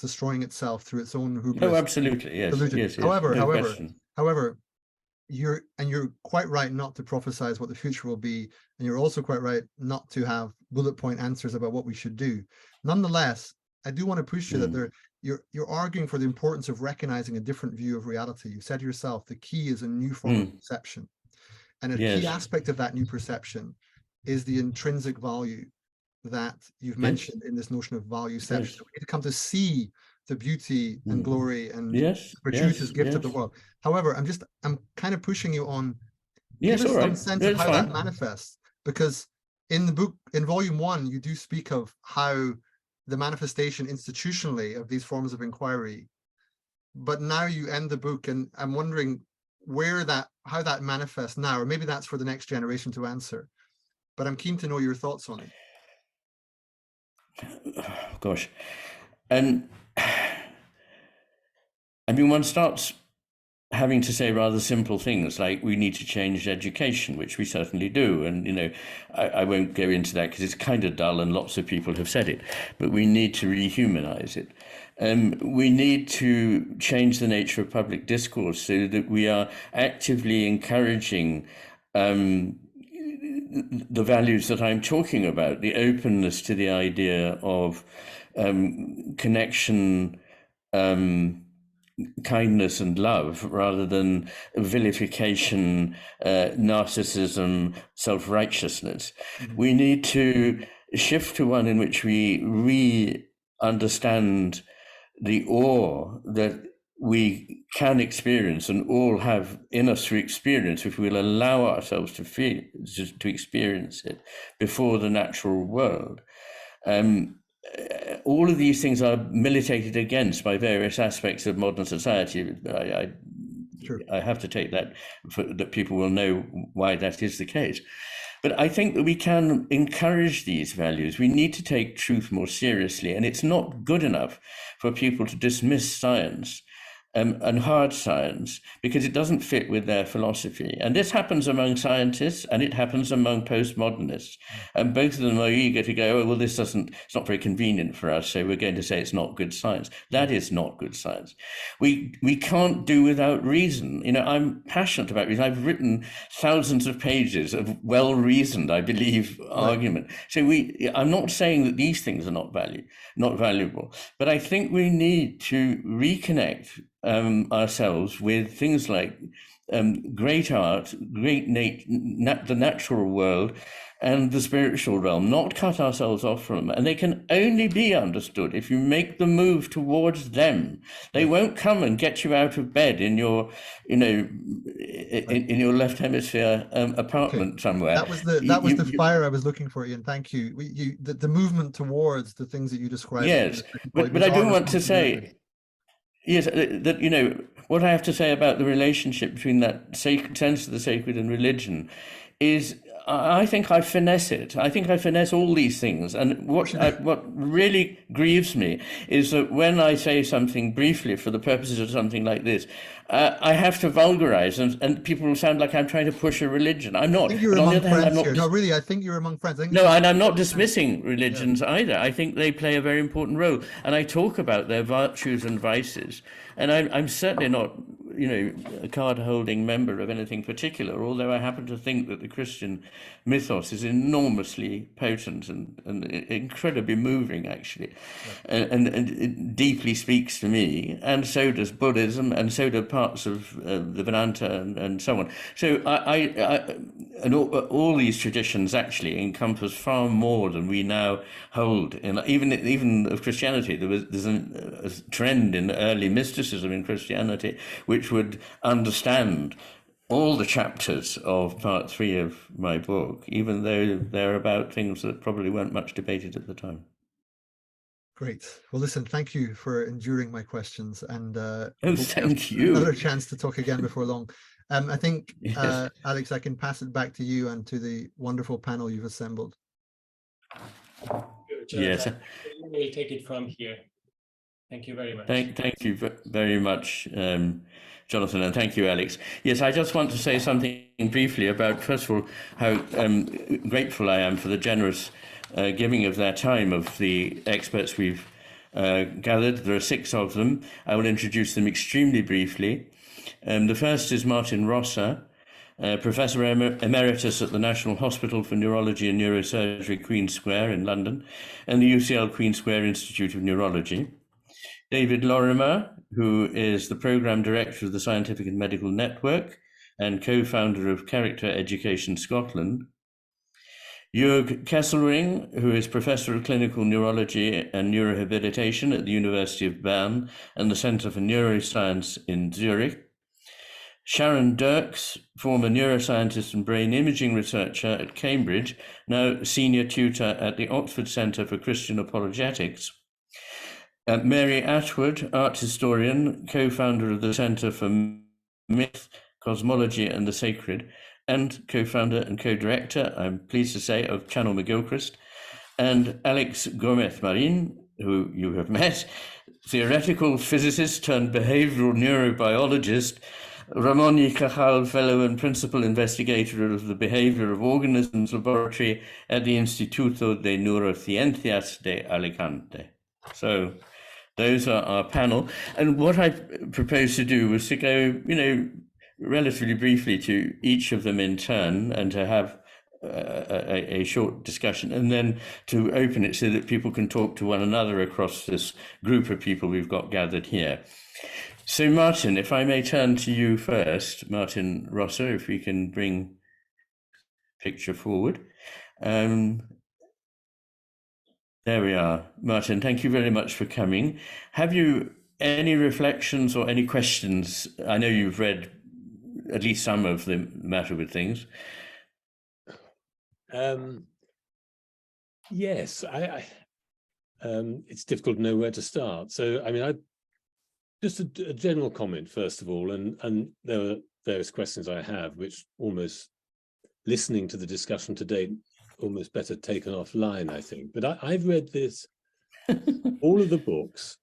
destroying itself through its own hubris. Oh, absolutely, yes. However, you're quite right not to prophesize what the future will be, and you're also quite right not to have bullet point answers about what we should do. Nonetheless, I do want to push you that you're arguing for the importance of recognizing a different view of reality. You said yourself the key is a new form of perception, and a key aspect of that new perception is the intrinsic value that you've mentioned in this notion of valueception. We need to come to see the beauty and glory and produce gift of the world. However, I'm kind of pushing you on give us some sense of how that manifests, because in the book, in volume 1, you do speak of how the manifestation institutionally of these forms of inquiry, but now you end the book, and I'm wondering how that manifests now, or maybe that's for the next generation to answer, but I'm keen to know your thoughts on it. Gosh. And one starts having to say rather simple things like we need to change education, which we certainly do. And, I won't go into that because it's kind of dull and lots of people have said it, but we need to rehumanize it. We need to change the nature of public discourse so that we are actively encouraging the values that I'm talking about, the openness to the idea of connection, kindness and love, rather than vilification, narcissism, self-righteousness. We need to shift to one in which we re-understand the awe that we can experience and all have in us to experience if we'll allow ourselves to feel, to experience it before the natural world. All of these things are militated against by various aspects of modern society. I have to take that that people will know why that is the case. But I think that we can encourage these values. We need to take truth more seriously, and it's not good enough for people to dismiss science and hard science, because it doesn't fit with their philosophy. And this happens among scientists, and it happens among postmodernists. And both of them are eager to go, oh, well, it's not very convenient for us, so we're going to say it's not good science. That is not good science. We can't do without reason. You know, I'm passionate about reason. I've written thousands of pages of well-reasoned, I believe, argument. So I'm not saying that these things are not valuable, but I think we need to reconnect ourselves with things like great art, the natural world, and the spiritual realm, not cut ourselves off from them. And they can only be understood if you make the move towards them. They won't come and get you out of bed in your, in your left hemisphere apartment somewhere. That was the fire I was looking for, Iain. Thank you. The movement towards the things that you described. Yes, but I do want to say, yes, that, you know, what I have to say about the relationship between that sense of the sacred and religion is, I think I finesse it. I think I finesse all these things. And what really grieves me is that when I say something briefly for the purposes of something like this, I have to vulgarize, and people will sound like I'm trying to push a religion. I'm not. I think you're among friends here. No, really, I think you're among friends. No, and I'm not dismissing religions either. I think they play a very important role. And I talk about their virtues and vices. And I'm certainly not, you know, a card-holding member of anything particular, although I happen to think that the Christian mythos is enormously potent and incredibly moving, actually, and it deeply speaks to me, and so does Buddhism, and so do parts of the Vedanta and so on. So and all these traditions actually encompass far more than we now hold. And even of Christianity, there's a trend in early mysticism in Christianity which would understand all the chapters of part 3 of my book, even though they're about things that probably weren't much debated at the time. Great. Well, listen, thank you for enduring my questions, and thank you. Another chance to talk again before long. I think, yes. Alex, I can pass it back to you and to the wonderful panel you've assembled. Yes. We'll take it from here. Thank you very much. Thank you very much, Jonathan, and thank you, Alex. Yes, I just want to say something briefly about, first of all, how grateful I am for the generous giving of their time of the experts we've gathered. There are 6 of them. I will introduce them extremely briefly. The first is Martin Rossor, Professor Emeritus at the National Hospital for Neurology and Neurosurgery, Queen Square in London, and the UCL Queen Square Institute of Neurology. David Lorimer, who is the Programme Director of the Scientific and Medical Network and co-founder of Character Education Scotland. Jürg Kesselring, who is Professor of Clinical Neurology and Neurohabilitation at the University of Bern and the Centre for Neuroscience in Zurich. Sharon Dirckx, former neuroscientist and brain imaging researcher at Cambridge, now senior tutor at the Oxford Centre for Christian Apologetics. Mary Attwood, art historian, co-founder of the Centre for Myth, Cosmology and the Sacred, and co-founder and co-director, I'm pleased to say, of Channel McGilchrist. And Alex Gómez-Marín, who you have met, theoretical physicist turned behavioral neurobiologist, Ramon y Cajal Fellow and Principal Investigator of the Behavior of Organisms Laboratory at the Instituto de Neurociencias de Alicante. So those are our panel. And what I proposed to do was to go, relatively briefly to each of them in turn and to have a short discussion, and then to open it so that people can talk to one another across this group of people we've got gathered here. So Martin, if I may turn to you first, Martin Rossor, if we can bring picture forward. There we are. Martin, thank you very much for coming. Have you any reflections or any questions? I know you've read at least some of The Matter with Things. Yes, it's difficult to know where to start. So, I mean, just a general comment, first of all, and there are various questions I have, which almost listening to the discussion today, almost better taken offline, I think. But I've read this, all of the books,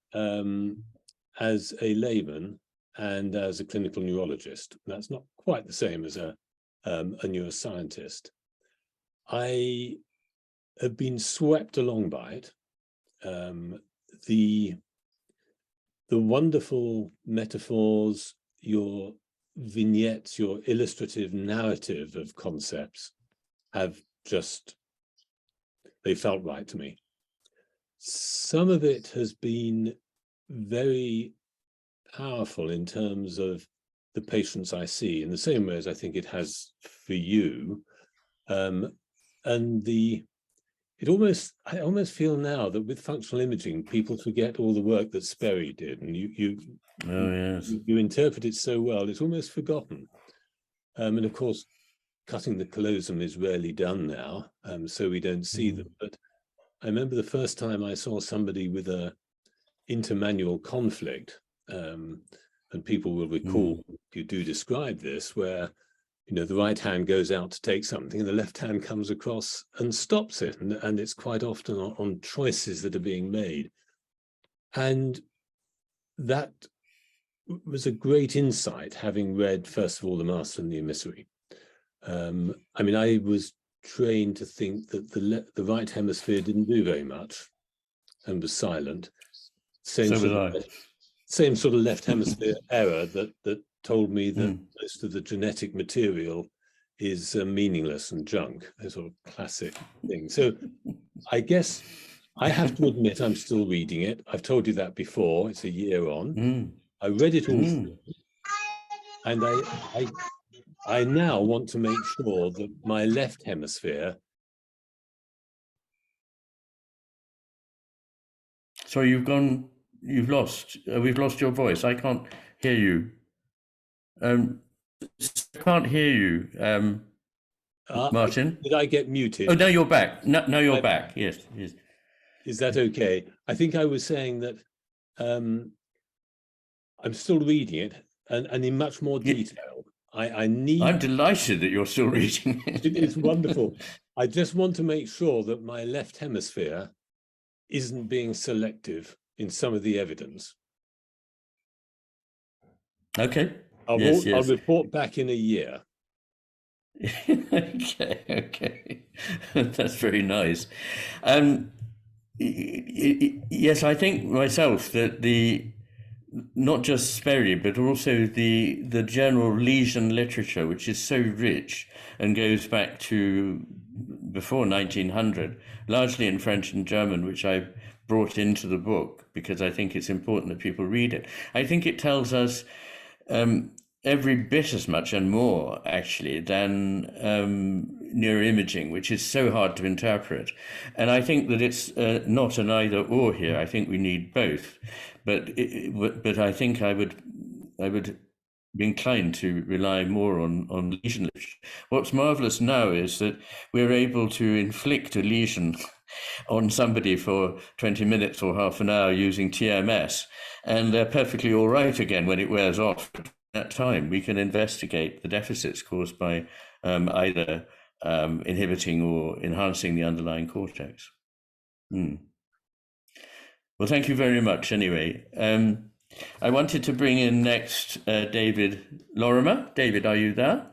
as a layman, and as a clinical neurologist. That's not quite the same as a neuroscientist. I have been swept along by it. The wonderful metaphors, your vignettes, your illustrative narrative of concepts have just, they felt right to me. Some of it has been very powerful in terms of the patients I see, in the same way as I think it has for you. I almost feel now that with functional imaging, people forget all the work that Sperry did, and you interpret it so well, it's almost forgotten. And of course, cutting the callosum is rarely done now, so we don't see them. But I remember the first time I saw somebody with a intermanual conflict, and people will recall, you do describe this, where the right hand goes out to take something and the left hand comes across and stops it. And it's quite often on choices that are being made. And that was a great insight, having read, first of all, The Master and the Emissary. I mean, I was trained to think that the right hemisphere didn't do very much and was silent. Same sort of left hemisphere error that told me that most of the genetic material is meaningless and junk, a sort of classic thing. So I guess I have to admit I'm still reading it. I've told you that before. It's a year on. I read it all through, and I now want to make sure that my left hemisphere. So we've lost your voice. I can't hear you. I can't hear you, Martin. Did I get muted? Oh, now you're back. No, you're back. Yes. Is that okay? I think I was saying that I'm still reading it, and in much more detail. I'm delighted that you're still reading it. It's wonderful. I just want to make sure that my left hemisphere isn't being selective in some of the evidence. Okay. I'll report back in a year. Okay. That's very nice. Yes, I think myself that not just Sperry, but also the general lesion literature, which is so rich and goes back to before 1900, largely in French and German, which I brought into the book because I think it's important that people read it. I think it tells us every bit as much and more, actually, than neuroimaging, which is so hard to interpret. And I think that it's not an either or here. I think we need both. But I think I would be inclined to rely more on lesion literature. What's marvelous now is that we're able to inflict a lesion on somebody for 20 minutes or half an hour using TMS, and they're perfectly all right again when it wears off. At that time, we can investigate the deficits caused by either inhibiting or enhancing the underlying cortex. Well, thank you very much anyway. I wanted to bring in next David Lorimer. David, are you there?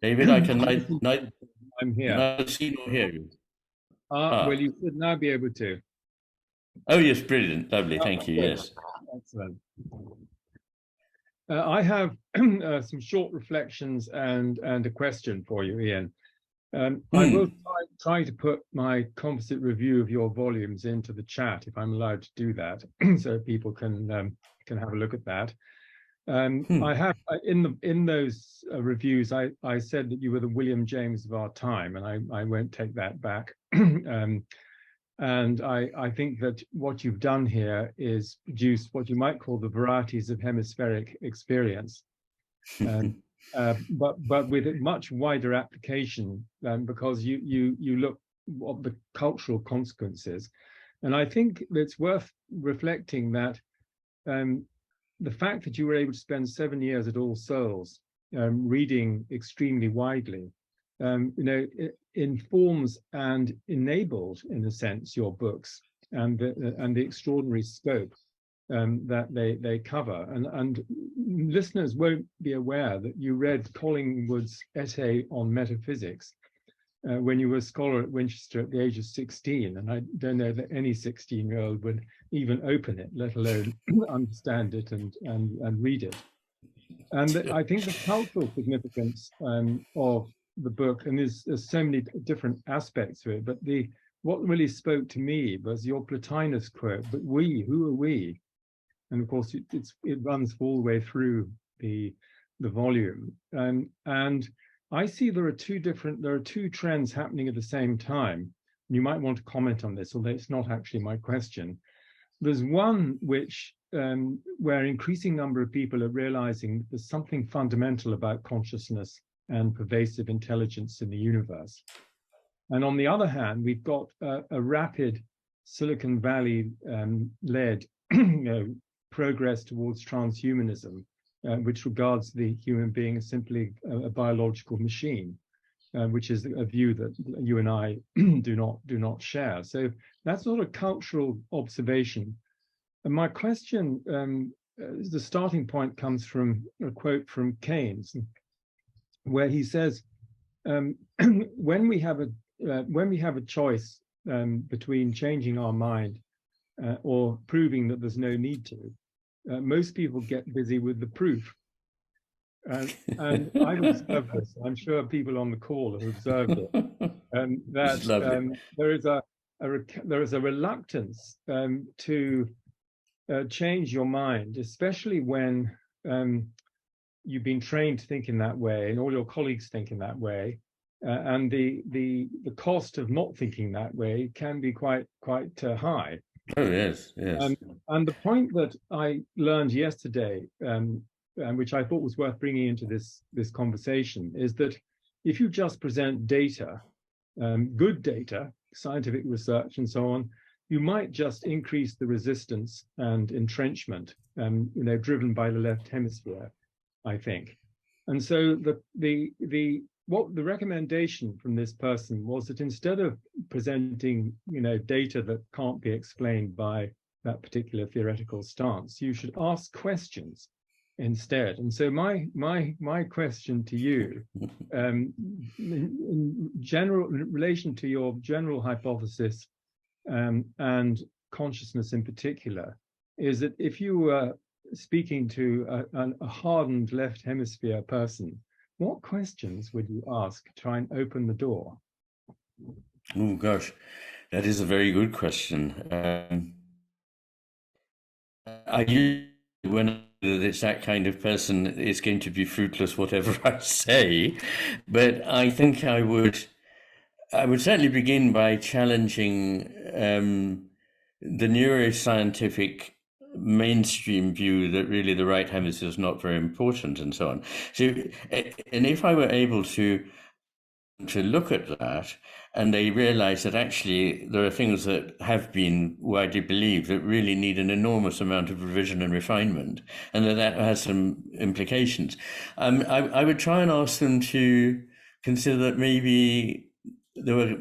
David, I can I'm here. neither see nor hear you. Well, you should now be able to. Oh, yes, brilliant. Lovely. Thank you. Yes. Excellent. I have some short reflections and a question for you, Ian. I will try to put my composite review of your volumes into the chat, if I'm allowed to do that, so people can have a look at that. I have in those reviews, I said that you were the William James of our time, and I won't take that back. And I think that what you've done here is produce what you might call the varieties of hemispheric experience, but with a much wider application, because you look at the cultural consequences. And I think it's worth reflecting that the fact that you were able to spend 7 years at All Souls reading extremely widely informs and enabled, in a sense, your books and the extraordinary scope that they cover. And listeners won't be aware that you read Collingwood's essay on metaphysics when you were a scholar at Winchester at the age of 16. And I don't know that any 16-year-old would even open it, let alone understand it and read it. And I think the cultural significance of the book, and there's so many different aspects to it, but what really spoke to me was your Plotinus quote, "But we, who are we?" And of course, it runs all the way through the volume. And I see there are two trends happening at the same time. You might want to comment on this, although it's not actually my question. There's one which where increasing number of people are realizing there's something fundamental about consciousness and pervasive intelligence in the universe. And on the other hand, we've got a rapid Silicon Valley led progress towards transhumanism, which regards the human being as simply a biological machine, which is a view that you and I do not share. So that's sort of cultural observation. And my question, the starting point comes from a quote from Keynes, where he says, when we have a choice between changing our mind or proving that there's no need to, most people get busy with the proof. And I've observed this. I'm sure people on the call have observed it. That there is a reluctance to change your mind, especially when you've been trained to think in that way, and all your colleagues think in that way, and the cost of not thinking that way can be quite high. Oh yes, yes. And the point that I learned yesterday, and which I thought was worth bringing into this conversation, is that if you just present data, good data, scientific research, and so on, you might just increase the resistance and entrenchment, driven by the left hemisphere, I think. And so the recommendation from this person was that instead of presenting, data that can't be explained by that particular theoretical stance, you should ask questions instead. And so my question to you, in relation to your general hypothesis and consciousness in particular, is that if you were speaking to a hardened left hemisphere person, what questions would you ask to try and open the door? Oh gosh, that is a very good question. I usually, when it's that kind of person, it's going to be fruitless whatever I say, but I think I would certainly begin by challenging the neuroscientific mainstream view that really the right hemisphere is not very important and so on. So, and if I were able to look at that, and they realize that actually there are things that have been widely believed that really need an enormous amount of revision and refinement, and that has some implications, I would try and ask them to consider that maybe there were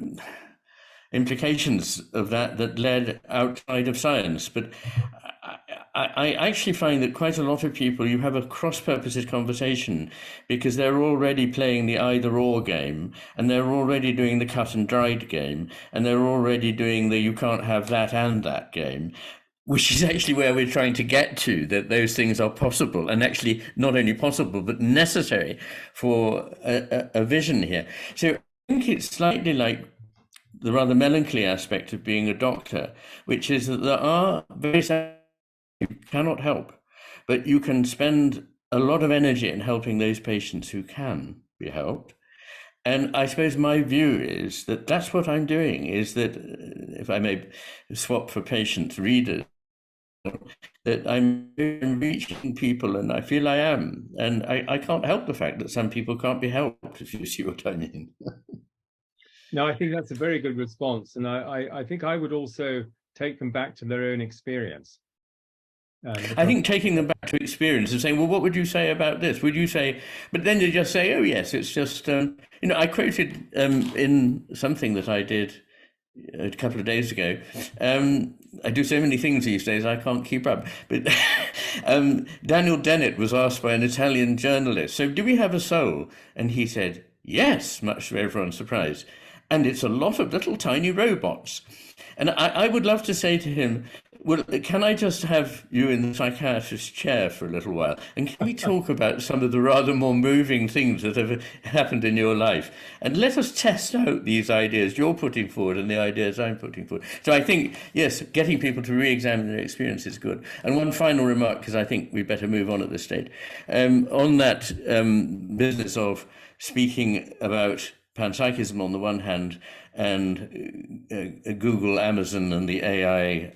implications of that led outside of science. But I actually find that quite a lot of people, you have a cross-purposes conversation because they're already playing the either-or game, and they're already doing the cut-and-dried game, and they're already doing the you can't have that and that game, which is actually where we're trying to get to, that those things are possible, and actually not only possible, but necessary for a vision here. So I think it's slightly like the rather melancholy aspect of being a doctor, which is that there are various you cannot help, but you can spend a lot of energy in helping those patients who can be helped. And I suppose my view is that that's what I'm doing, is that, if I may swap for patients, readers, that I'm reaching people, and I feel I am. And I can't help the fact that some people can't be helped, if you see what I mean. No, I think that's a very good response. And I think I would also take them back to their own experience. I think taking them back to experience and saying, well, what would you say about this? Would you say, but then you just say, oh, yes, it's just, I quoted in something that I did a couple of days ago. I do so many things these days, I can't keep up. But Daniel Dennett was asked by an Italian journalist, so do we have a soul? And he said, yes, much to everyone's surprise. And it's a lot of little tiny robots. And I would love to say to him, well, can I just have you in the psychiatrist's chair for a little while? And can we talk about some of the rather more moving things that have happened in your life? And let us test out these ideas you're putting forward and the ideas I'm putting forward. So I think, yes, getting people to re-examine their experience is good. And one final remark, because I think we better move on at this stage. On that business of speaking about panpsychism on the one hand and Google, Amazon and the AI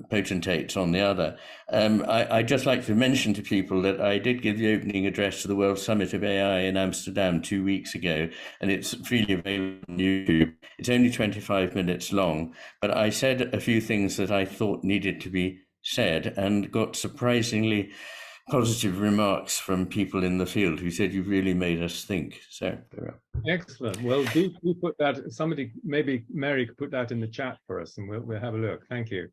potentates on the other. I'd just like to mention to people that I did give the opening address to the World Summit of AI in Amsterdam 2 weeks ago, and it's freely available on YouTube. It's only 25 minutes long, but I said a few things that I thought needed to be said and got surprisingly positive remarks from people in the field who said, you've really made us think. So excellent. Well, do put that, somebody, maybe Mary could put that in the chat for us and we'll have a look. Thank you.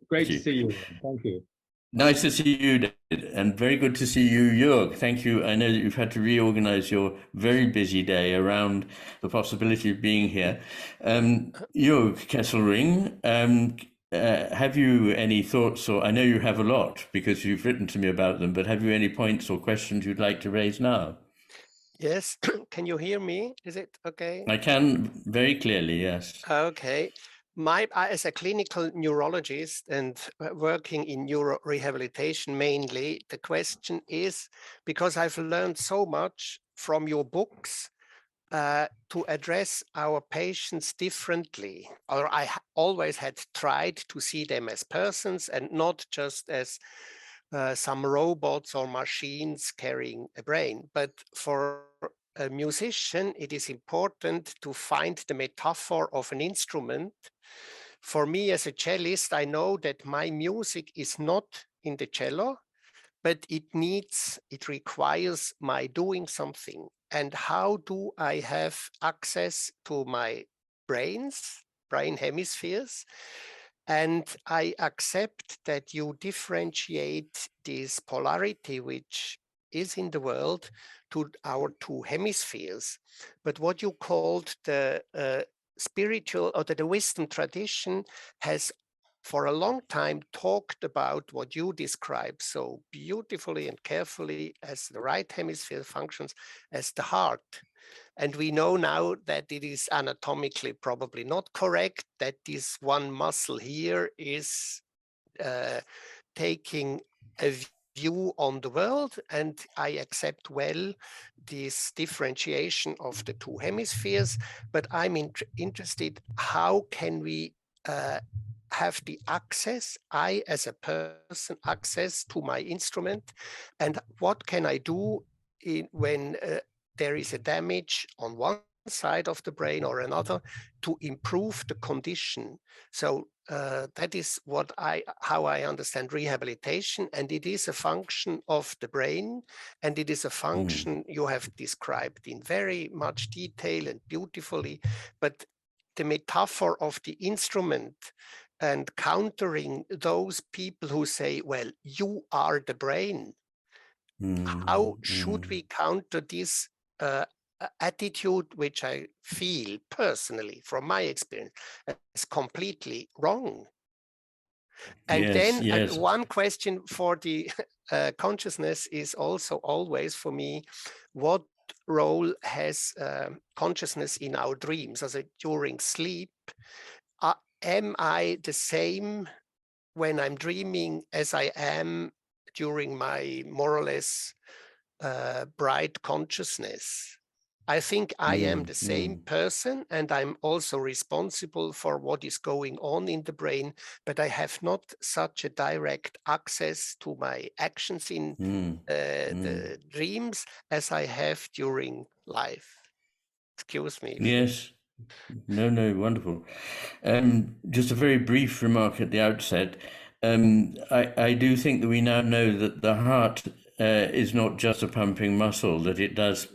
Great to see you. Thank you. Nice to see you, David, and very good to see you, Jürg. Thank you. I know that you've had to reorganize your very busy day around the possibility of being here. Jürg Kesselring, have you any thoughts, or I know you have a lot because you've written to me about them, but have you any points or questions you'd like to raise now? Yes, can you hear me? Is it okay? I can very clearly, yes. Okay. As a clinical neurologist and working in neurorehabilitation mainly, the question is, because I've learned so much from your books, to address our patients differently, or I always had tried to see them as persons and not just as some robots or machines carrying a brain. But for a musician, it is important to find the metaphor of an instrument. For me as a cellist, I know that my music is not in the cello, but it requires my doing something. And how do I have access to my brain hemispheres? And I accept that you differentiate this polarity, which is in the world, to our two hemispheres. But what you called the spiritual or the wisdom tradition has for a long time talked about what you describe so beautifully and carefully as the right hemisphere functions as the heart. And we know now that it is anatomically probably not correct, that this one muscle here is taking a view on the world, and I accept well this differentiation of the two hemispheres, but I'm interested, how can we have the access, I as a person, access to my instrument, and what can I do when there is a damage on one side of the brain or another to improve the condition. So that is how I understand rehabilitation, and it is a function of the brain, and it is a function you have described in very much detail and beautifully, but the metaphor of the instrument and countering those people who say, well, you are the brain. How should we counter this attitude, which I feel personally, from my experience, is completely wrong? And one question for the consciousness is also always for me, what role has consciousness in our dreams? As during sleep, am I the same when I'm dreaming as I am during my more or less bright consciousness? I think I am the same person, and I'm also responsible for what is going on in the brain, but I have not such a direct access to my actions in the dreams as I have during life. Excuse me. Yes. No, wonderful. Just a very brief remark at the outset. I do think that we now know that the heart is not just a pumping muscle, that it does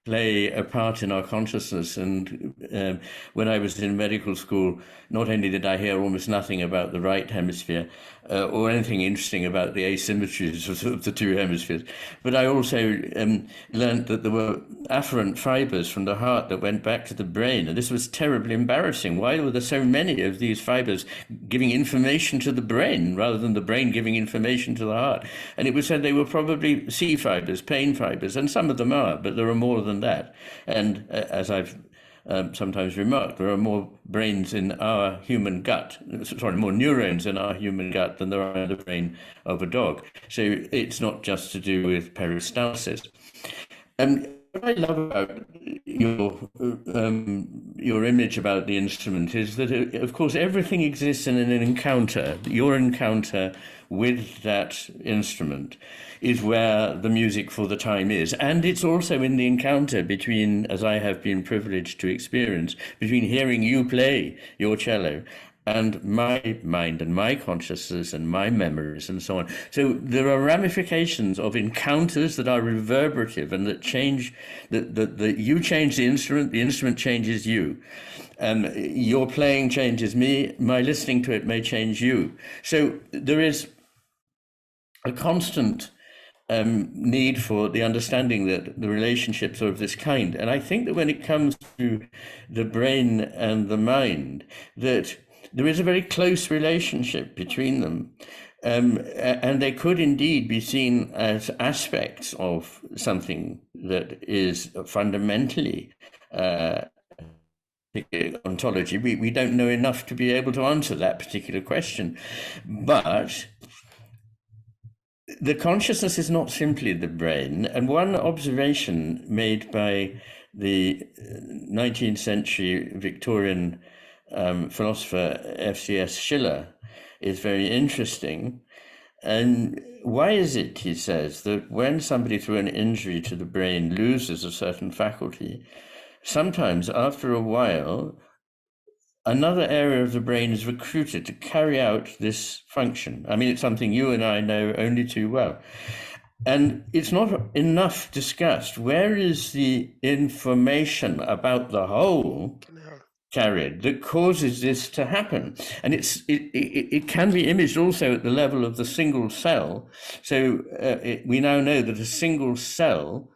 play a part in our consciousness. And when I was in medical school, not only did I hear almost nothing about the right hemisphere or anything interesting about the asymmetries of the two hemispheres, but I also learned that there were afferent fibers from the heart that went back to the brain. And this was terribly embarrassing. Why were there so many of these fibers giving information to the brain rather than the brain giving information to the heart? And it was said they were probably C fibers, pain fibers, and some of them are, but there are more than that. And as I've sometimes remarked, there are more brains in our human gut, more neurons in our human gut than there are in the brain of a dog. So it's not just to do with peristalsis. What I love about your image about the instrument is that, of course, everything exists in an encounter. Your encounter with that instrument is where the music for the time is. And it's also in the encounter between, as I have been privileged to experience, between hearing you play your cello and my mind and my consciousness and my memories and so on. So there are ramifications of encounters that are reverberative and that change, that you change the instrument changes you. Your playing changes me, my listening to it may change you. So there is a constant need for the understanding that the relationships are of this kind. And I think that when it comes to the brain and the mind, that there is a very close relationship between them. And they could indeed be seen as aspects of something that is fundamentally ontology. We don't know enough to be able to answer that particular question. But the consciousness is not simply the brain. And one observation made by the 19th century Victorian philosopher F.C.S. Schiller is very interesting. And why is it, he says, that when somebody through an injury to the brain loses a certain faculty, sometimes after a while, another area of the brain is recruited to carry out this function. I mean, it's something you and I know only too well. And it's not enough discussed. Where is the information about the whole carried that causes this to happen? And it can be imaged also at the level of the single cell. So we now know that a single cell,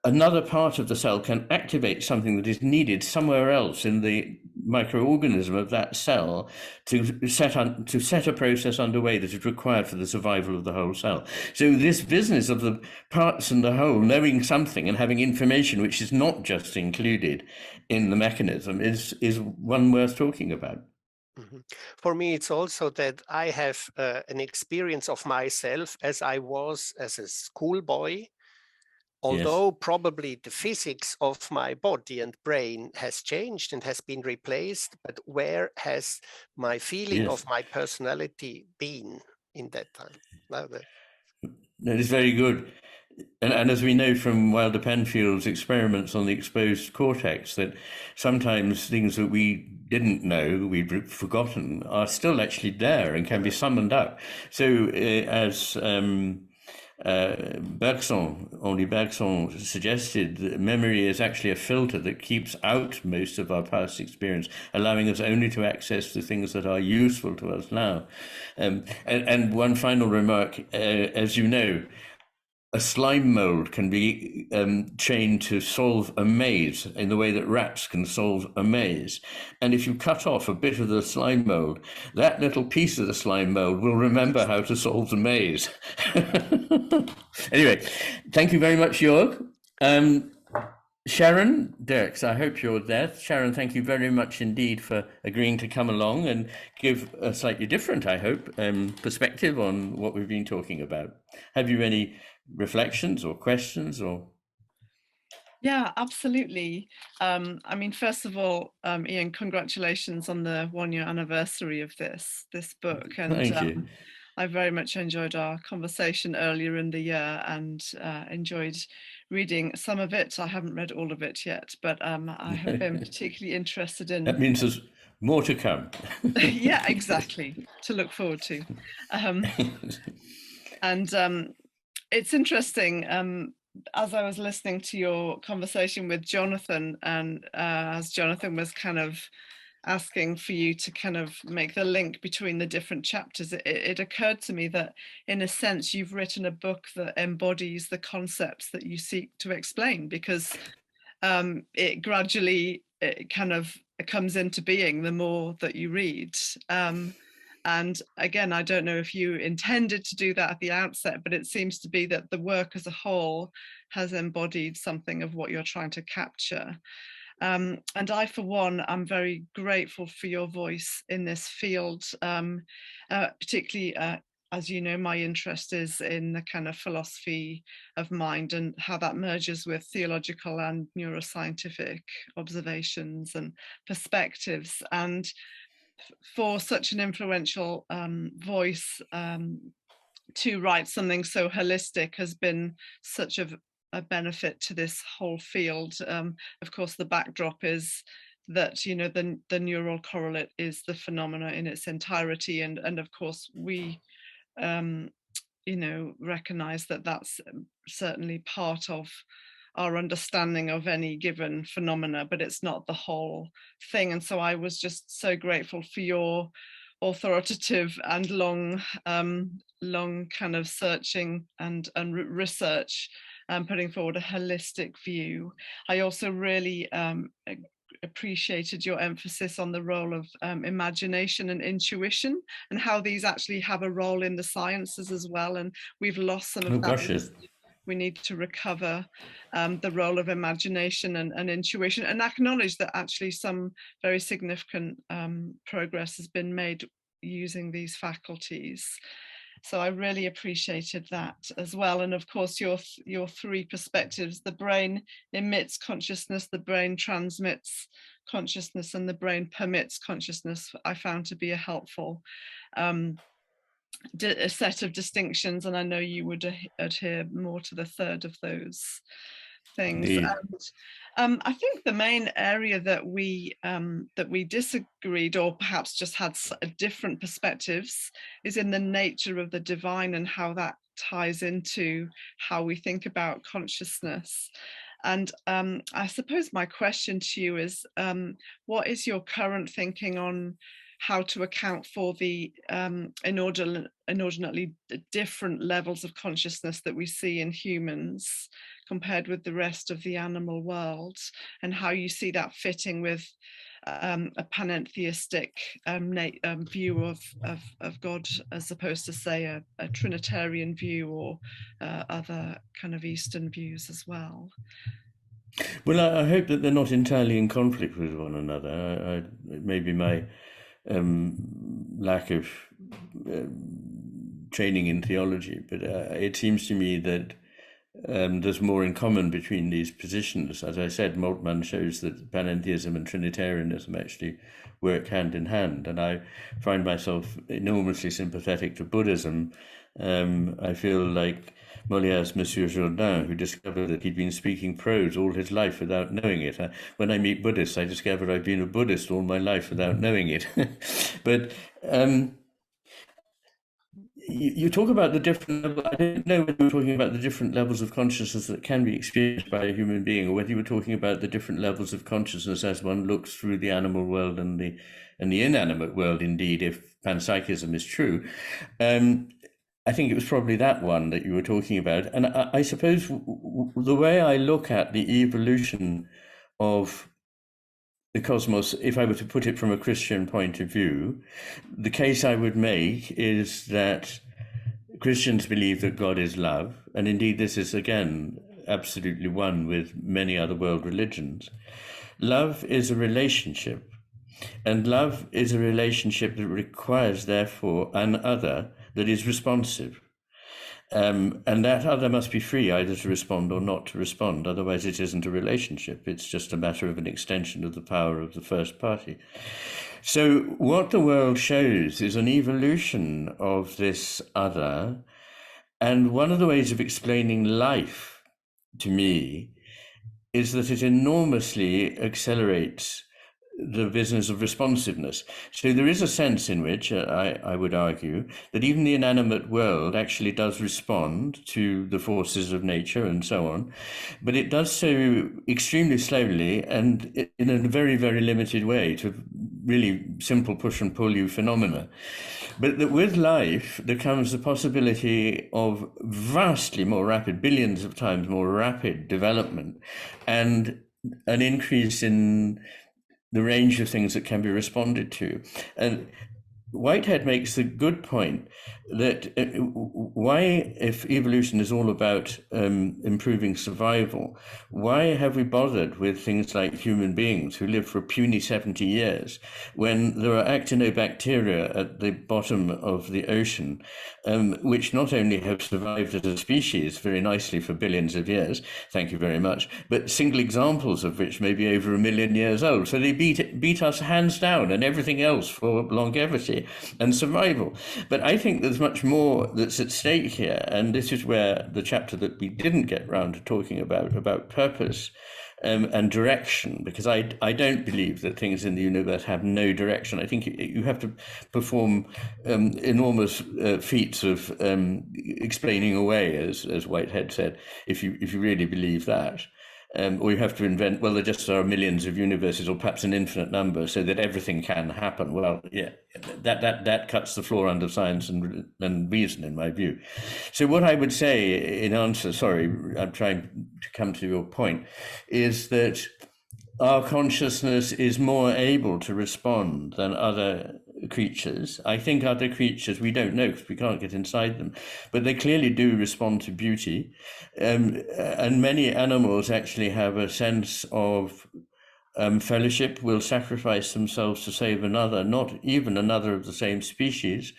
another part of the cell can activate something that is needed somewhere else in the microorganism of that cell to set a process underway that is required for the survival of the whole cell. So this business of the parts and the whole knowing something and having information which is not just included in the mechanism is one worth talking about. Mm-hmm. For me, it's also that I have an experience of myself as I was as a schoolboy. Although probably the physics of my body and brain has changed and has been replaced, but where has my feeling of my personality been in that time? That is very good. And as we know from Wilder Penfield's experiments on the exposed cortex, that sometimes things that we didn't know, we'd forgotten, are still actually there and can be summoned up. So as Henri Bergson suggested, that memory is actually a filter that keeps out most of our past experience, allowing us only to access the things that are useful to us now. And one final remark, as you know, a slime mold can be trained to solve a maze in the way that rats can solve a maze. And if you cut off a bit of the slime mold, that little piece of the slime mold will remember how to solve the maze. Anyway, thank you very much, Jürg. Sharon Dirckx, I hope you're there. Sharon, thank you very much indeed for agreeing to come along and give a slightly different, I hope, perspective on what we've been talking about. Have you any reflections or questions or? Yeah, absolutely. I mean, first of all, Iain, congratulations on the 1-year anniversary of this book. And thank you. I very much enjoyed our conversation earlier in the year and enjoyed reading some of it. I haven't read all of it yet, but I have been particularly interested in... That means there's more to come. Yeah, exactly, to look forward to. And it's interesting, as I was listening to your conversation with Jonathan, and as Jonathan was kind of asking for you to kind of make the link between the different chapters, it occurred to me that in a sense you've written a book that embodies the concepts that you seek to explain, because it gradually kind of comes into being the more that you read. And again, I don't know if you intended to do that at the outset, but it seems to be that the work as a whole has embodied something of what you're trying to capture. And I, for one, am very grateful for your voice in this field, particularly, as you know, my interest is in the kind of philosophy of mind and how that merges with theological and neuroscientific observations and perspectives. And for such an influential voice to write something so holistic has been such a benefit to this whole field. Of course, the backdrop is that, you know, the neural correlate is the phenomena in its entirety, and of course we you know, recognize that that's certainly part of our understanding of any given phenomena, but it's not the whole thing. And so I was just so grateful for your authoritative and long kind of searching and research, putting forward a holistic view. I also really appreciated your emphasis on the role of imagination and intuition, and how these actually have a role in the sciences as well. And we've lost some of that. We need to recover the role of imagination and intuition, and acknowledge that actually some very significant progress has been made using these faculties. So I really appreciated that as well. And of course, your three perspectives: the brain emits consciousness, the brain transmits consciousness, and the brain permits consciousness, I found to be a helpful a set of distinctions, and I know you would adhere more to the third of those things. And I think the main area that we disagreed, or perhaps just had different perspectives, is in the nature of the divine and how that ties into how we think about consciousness. And I suppose my question to you is, what is your current thinking on how to account for the inordinately different levels of consciousness that we see in humans compared with the rest of the animal world, and how you see that fitting with a panentheistic view of God, as opposed to, say, a Trinitarian view, or other kind of Eastern views as well? Well, I hope that they're not entirely in conflict with one another. Maybe my lack of training in theology, but it seems to me that there's more in common between these positions. As I said, Moltmann shows that panentheism and Trinitarianism actually work hand in hand, and I find myself enormously sympathetic to Buddhism. I feel like Molière's Monsieur Jourdain, who discovered that he'd been speaking prose all his life without knowing it. When I meet Buddhists, I discover I've been a Buddhist all my life without knowing it. But you talk about the different levels. I didn't know whether you were talking about the different levels of consciousness that can be experienced by a human being, or whether you were talking about the different levels of consciousness as one looks through the animal world and the inanimate world, indeed, if panpsychism is true. I think it was probably that one that you were talking about. And I suppose the way I look at the evolution of the cosmos, if I were to put it from a Christian point of view, the case I would make is that Christians believe that God is love. And indeed, this is, again, absolutely one with many other world religions. Love is a relationship. And love is a relationship that requires, therefore, an other that is responsive. And that other must be free either to respond or not to respond. Otherwise, it isn't a relationship. It's just a matter of an extension of the power of the first party. So what the world shows is an evolution of this other. And one of the ways of explaining life to me is that it enormously accelerates the business of responsiveness. So there is a sense in which I would argue that even the inanimate world actually does respond to the forces of nature and so on, but it does so extremely slowly and in a very, very limited way to really simple push and pull you phenomena. But that with life, there comes the possibility of vastly more rapid, billions of times more rapid development and an increase in the range of things that can be responded to. And Whitehead makes the good point that why, if evolution is all about improving survival, why have we bothered with things like human beings who live for a puny 70 years when there are actinobacteria at the bottom of the ocean, which not only have survived as a species very nicely for billions of years, thank you very much, but single examples of which may be over 1 million years old. So they beat us hands down and everything else for longevity and survival. But I think there's much more that's at stake here, and this is where the chapter that we didn't get round to talking about purpose and direction, because I don't believe that things in the universe have no direction. I think you have to perform enormous feats of explaining away, as Whitehead said, if you really believe that. Or you have to invent, well, there just are millions of universes, or perhaps an infinite number, so that everything can happen. Well, yeah, that cuts the floor under science and reason, in my view. So what I would say in answer, sorry, I'm trying to come to your point, is that our consciousness is more able to respond than other creatures. I think other creatures, we don't know because we can't get inside them, but they clearly do respond to beauty. And many animals actually have a sense of fellowship, will sacrifice themselves to save another, not even another of the same species.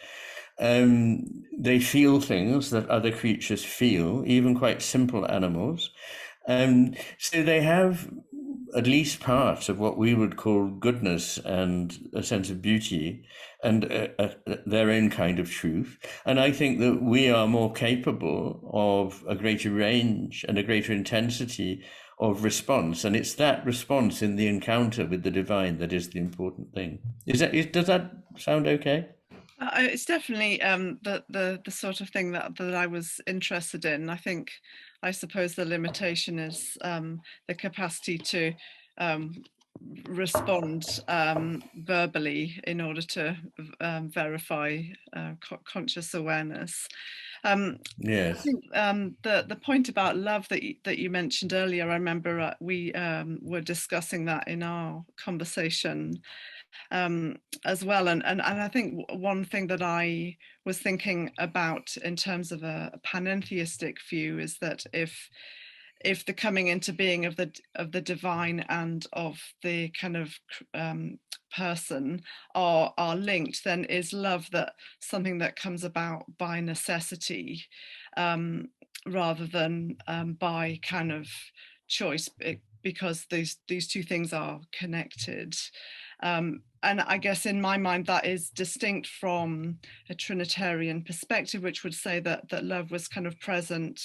They feel things that other creatures feel, even quite simple animals. So they have at least part of what we would call goodness and a sense of beauty and their own kind of truth. And I think that we are more capable of a greater range and a greater intensity of response. And it's that response in the encounter with the divine that is the important thing. Does that sound okay? It's definitely the sort of thing that I was interested in. I suppose the limitation is the capacity to respond verbally in order to verify conscious awareness. Yes. I think the point about love that you mentioned earlier, I remember we were discussing that in our conversation as well, and I think one thing that I was thinking about in terms of a panentheistic view is that if the coming into being of the divine and of the kind of person are linked, then is love that something that comes about by necessity rather than by kind of choice, because these two things are connected. And I guess in my mind that is distinct from a Trinitarian perspective, which would say that love was kind of present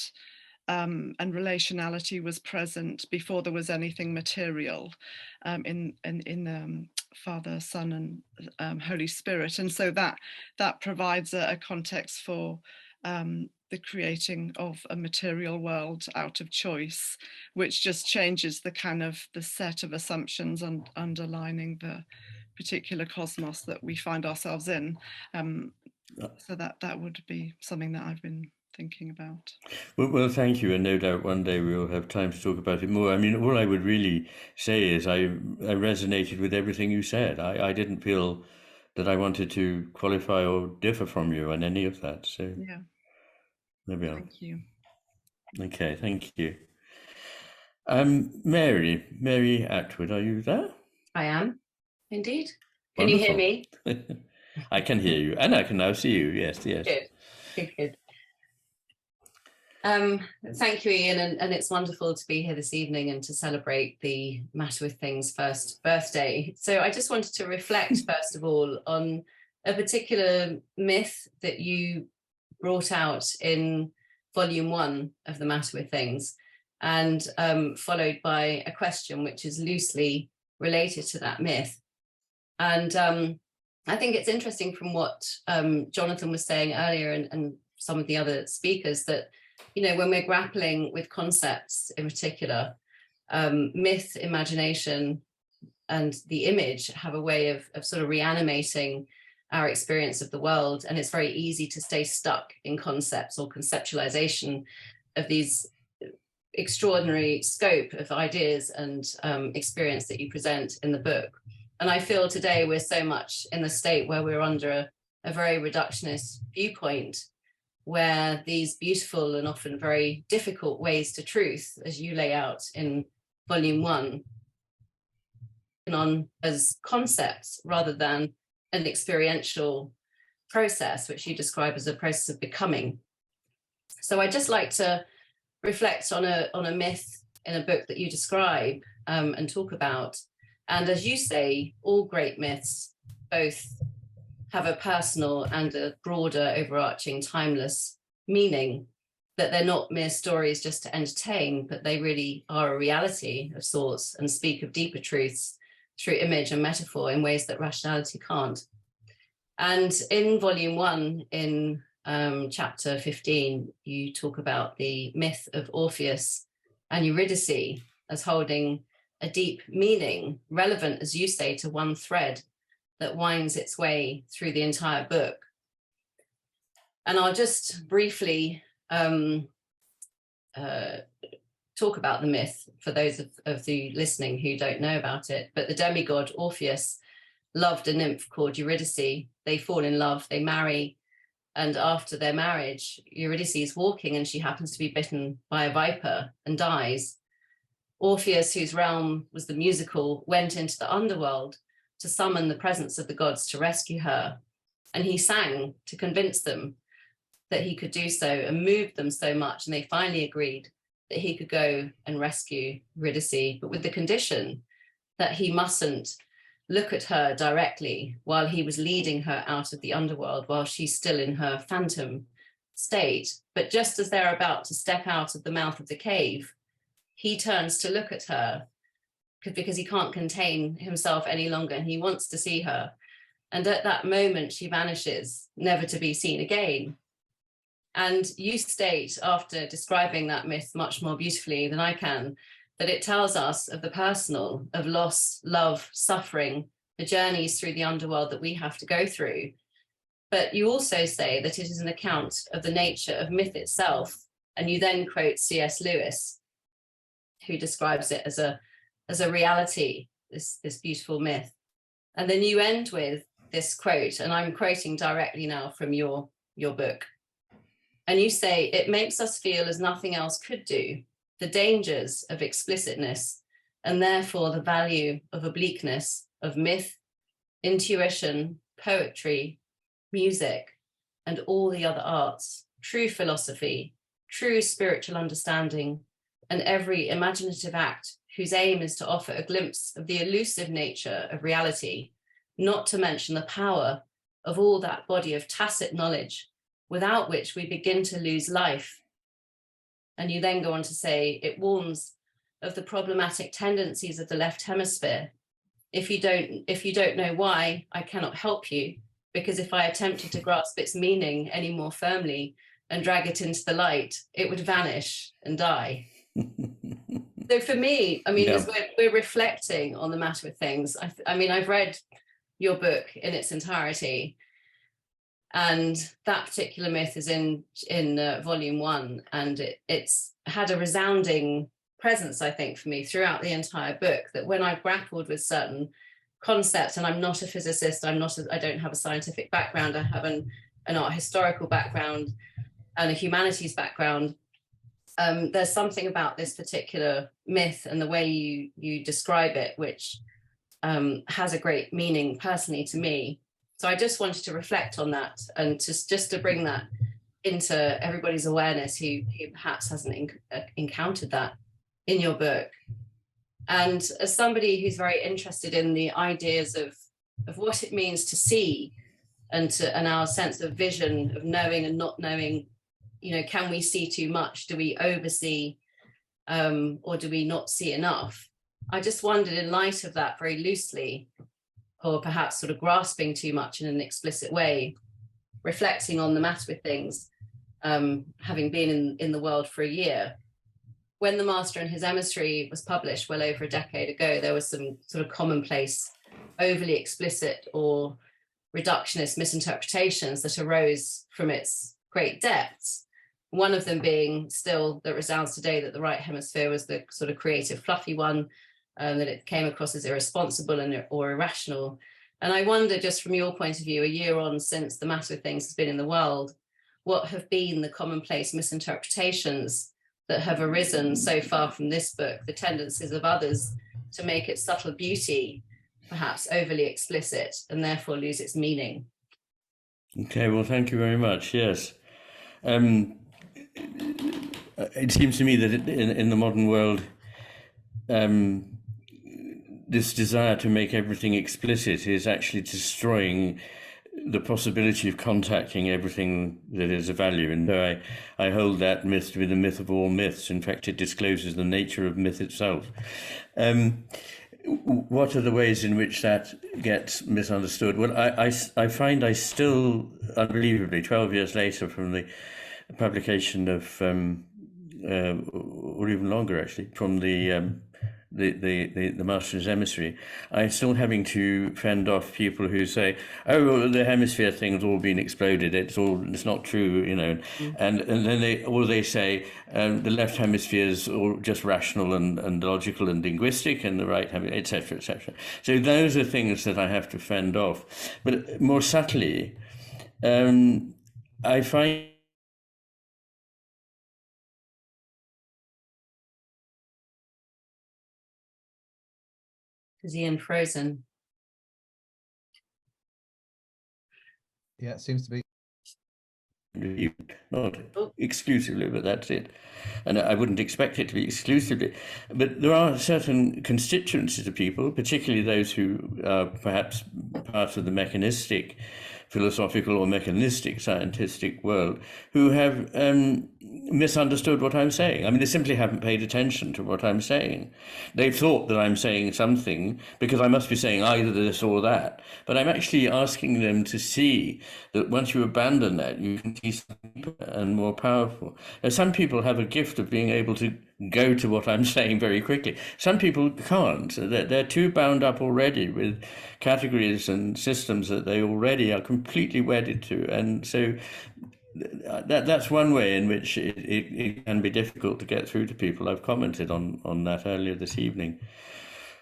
and relationality was present before there was anything material in Father, Son, and Holy Spirit, and so that provides a context for the creating of a material world out of choice, which just changes the kind of the set of assumptions and underlining the particular cosmos that we find ourselves in. So that would be something that I've been thinking about. Well, thank you, and no doubt one day we'll have time to talk about it more. I mean, all I would really say is I resonated with everything you said. I didn't feel that I wanted to qualify or differ from you on any of that. So yeah, there we are. Thank you. Okay, thank you. Mary Attwood, are you there? I am, indeed. Can you hear me? I can hear you, and I can now see you. Yes. Good. Thank you, Ian, and it's wonderful to be here this evening and to celebrate the Matter with Things' first birthday. So I just wanted to reflect, first of all, on a particular myth that you brought out in volume 1 of the Matter with Things, and followed by a question which is loosely related to that myth. And I think it's interesting from what Jonathan was saying earlier and some of the other speakers that, you know, when we're grappling with concepts in particular, myth, imagination, and the image have a way of sort of reanimating our experience of the world. And it's very easy to stay stuck in concepts or conceptualization of these extraordinary scope of ideas and experience that you present in the book. And I feel today we're so much in the state where we're under a very reductionist viewpoint, where these beautiful and often very difficult ways to truth, as you lay out in volume 1, on as concepts rather than an experiential process, which you describe as a process of becoming. So I'd just like to reflect on a myth in a book that you describe and talk about. And as you say, all great myths both have a personal and a broader, overarching, timeless meaning, that they're not mere stories just to entertain, but they really are a reality of sorts and speak of deeper truths through image and metaphor in ways that rationality can't. And in volume 1, in chapter 15, you talk about the myth of Orpheus and Eurydice as holding a deep meaning, relevant, as you say, to one thread that winds its way through the entire book. And I'll just briefly talk about the myth for those of you listening who don't know about it. But the demigod Orpheus loved a nymph called Eurydice. They fall in love, they marry, and after their marriage, Eurydice is walking and she happens to be bitten by a viper and dies. Orpheus, whose realm was the musical, went into the underworld to summon the presence of the gods to rescue her. And he sang to convince them that he could do so, and moved them so much, and they finally agreed that he could go and rescue Eurydice, but with the condition that he mustn't look at her directly while he was leading her out of the underworld, while she's still in her phantom state. But just as they're about to step out of the mouth of the cave, he turns to look at her because he can't contain himself any longer and he wants to see her. And at that moment, she vanishes, never to be seen again. And you state, after describing that myth much more beautifully than I can, that it tells us of the personal, of loss, love, suffering, the journeys through the underworld that we have to go through. But you also say that it is an account of the nature of myth itself. And you then quote C.S. Lewis, who describes it as a reality, this beautiful myth. And then you end with this quote, and I'm quoting directly now from your book. And you say, it makes us feel as nothing else could do, the dangers of explicitness, and therefore the value of obliqueness, of myth, intuition, poetry, music, and all the other arts, true philosophy, true spiritual understanding, and every imaginative act whose aim is to offer a glimpse of the elusive nature of reality, not to mention the power of all that body of tacit knowledge, without which we begin to lose life. And you then go on to say, it warns of the problematic tendencies of the left hemisphere. If you don't know why, I cannot help you, because if I attempted to grasp its meaning any more firmly and drag it into the light, it would vanish and die. So for me, I mean, as we're reflecting on the matter of things, I mean, I've read your book in its entirety, and that particular myth is in volume 1, and it's had a resounding presence, I think, for me throughout the entire book, that when I've grappled with certain concepts, and I'm not a physicist, I don't have a scientific background, I have an art historical background and a humanities background, there's something about this particular myth and the way you describe it, which has a great meaning personally to me. So I just wanted to reflect on that and just to bring that into everybody's awareness who perhaps hasn't encountered that in your book. And as somebody who's very interested in the ideas of what it means to see and our sense of vision, of knowing and not knowing, you know, can we see too much? Do we oversee, or do we not see enough? I just wondered, in light of that, very loosely, or perhaps sort of grasping too much in an explicit way, reflecting on the matter with things, having been in the world for a year. When The Master and His Emissary was published well over a decade ago, there was some sort of commonplace, overly explicit or reductionist misinterpretations that arose from its great depths. One of them being still that resounds today, that the right hemisphere was the sort of creative, fluffy one, that it came across as irresponsible or irrational. And I wonder, just from your point of view, a year on since The Matter of Things has been in the world, what have been the commonplace misinterpretations that have arisen so far from this book, the tendencies of others to make its subtle beauty perhaps overly explicit and therefore lose its meaning? Okay, well, thank you very much. Yes. It seems to me that in the modern world, this desire to make everything explicit is actually destroying the possibility of contacting everything that is of value. And so I hold that myth to be the myth of all myths. In fact, it discloses the nature of myth itself. What are the ways in which that gets misunderstood? Well, I find I still, unbelievably, 12 years later from the publication of, or even longer actually, from the Master's Emissary, I'm still having to fend off people who say, "Oh, well, the hemisphere thing's all been exploded. It's not true," you know, and then they say the left hemisphere is all just rational and logical and linguistic, and the right hemisphere, etc., etc. So those are things that I have to fend off. But more subtly, I find. Is Iain frozen? Yeah, it seems to be. Not exclusively, but that's it. And I wouldn't expect it to be exclusively. But there are certain constituencies of people, particularly those who are perhaps part of the mechanistic, philosophical or mechanistic scientific world, who have misunderstood what I'm saying. I mean, they simply haven't paid attention to what I'm saying. They've thought that I'm saying something because I must be saying either this or that. But I'm actually asking them to see that once you abandon that, you can see something deeper and more powerful. Now, some people have a gift of being able to go to what I'm saying very quickly. Some people can't. They're too bound up already with categories and systems that they already are completely wedded to. And so that's one way in which it can be difficult to get through to people. I've commented on that earlier this evening.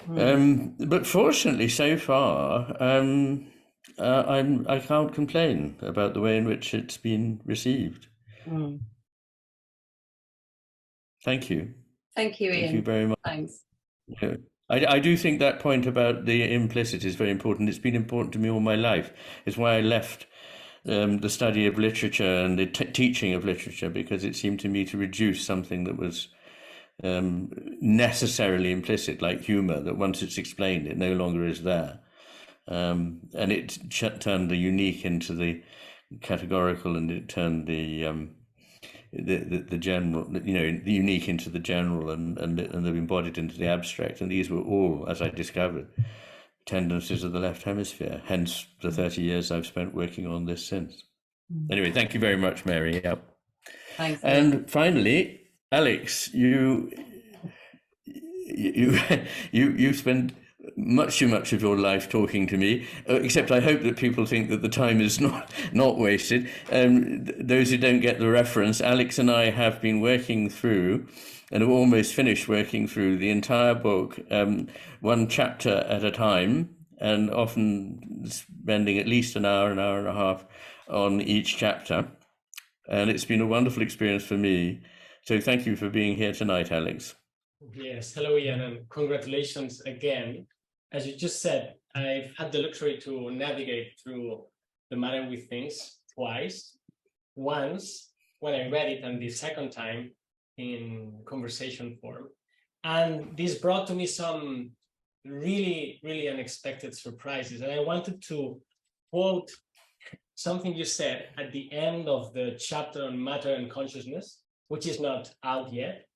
But fortunately, so far, I can't complain about the way in which it's been received. Thank you. Thank you, Iain. Thank you very much. Thanks. Yeah. I do think that point about the implicit is very important. It's been important to me all my life. It's why I left the study of literature and the teaching of literature, because it seemed to me to reduce something that was necessarily implicit, like humor, that once it's explained, it no longer is there. And it turned the unique into the categorical, and it turned the general, you know, the unique into the general, and the embodied into the abstract. And these were all, as I discovered, tendencies of the left hemisphere, hence the 30 years I've spent working on this since. Anyway, thank you very much, Mary. Yeah. Thanks. And finally, Alex, you spend much too much of your life talking to me, except I hope that people think that the time is not wasted. Those who don't get the reference, Alex and I have been working through, and have almost finished working through, the entire book, one chapter at a time, and often spending at least an hour and a half on each chapter. And it's been a wonderful experience for me. So thank you for being here tonight, Alex. Yes, hello, Iain, and congratulations again. As you just said, I've had the luxury to navigate through The Matter with Things twice. Once when I read it and the second time in conversation form. And this brought to me some really, really unexpected surprises. And I wanted to quote something you said at the end of the chapter on matter and consciousness, which is not out yet.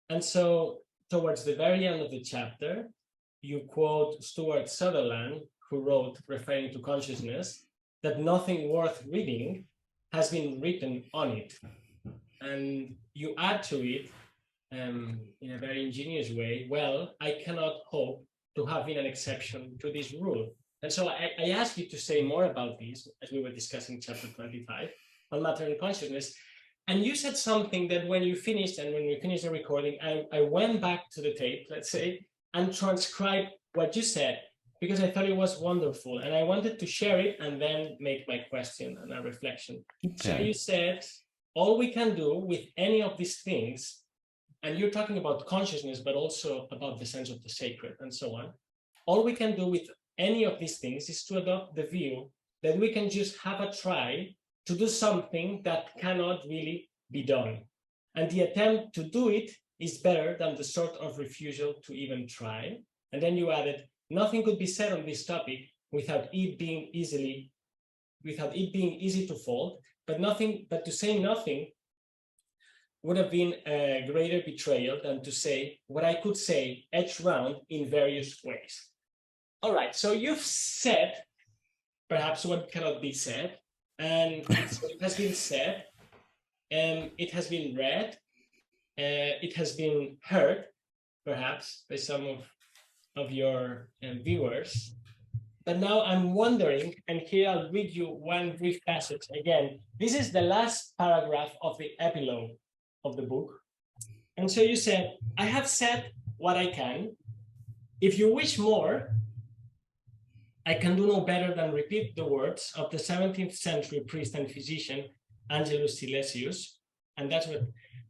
And so towards the very end of the chapter, you quote Stuart Sutherland, who wrote, referring to consciousness, that nothing worth reading has been written on it. And you add to it, in a very ingenious way, well, I cannot hope to have been an exception to this rule. And so I asked you to say more about this as we were discussing chapter 25 on matter and consciousness. And you said something that when you finished and when we finished the recording, I went back to the tape, let's say, and transcribed what you said, because I thought it was wonderful. And I wanted to share it and then make my question and a reflection. Okay. So you said, all we can do with any of these things, and you're talking about consciousness, but also about the sense of the sacred and so on. All we can do with any of these things is to adopt the view that we can just have a try to do something that cannot really be done. And the attempt to do it is better than the sort of refusal to even try. And then you added, nothing could be said on this topic without it being easy to fold, but to say nothing would have been a greater betrayal than to say what I could say edged round in various ways. All right, so you've said perhaps what cannot be said, and so it has been said, and it has been read, it has been heard, perhaps by some of your viewers. But now I'm wondering, and here I'll read you one brief passage again. This is the last paragraph of the epilogue of the book. And so you said, I have said what I can. If you wish more, I can do no better than repeat the words of the 17th century priest and physician, Angelus Silesius. And that's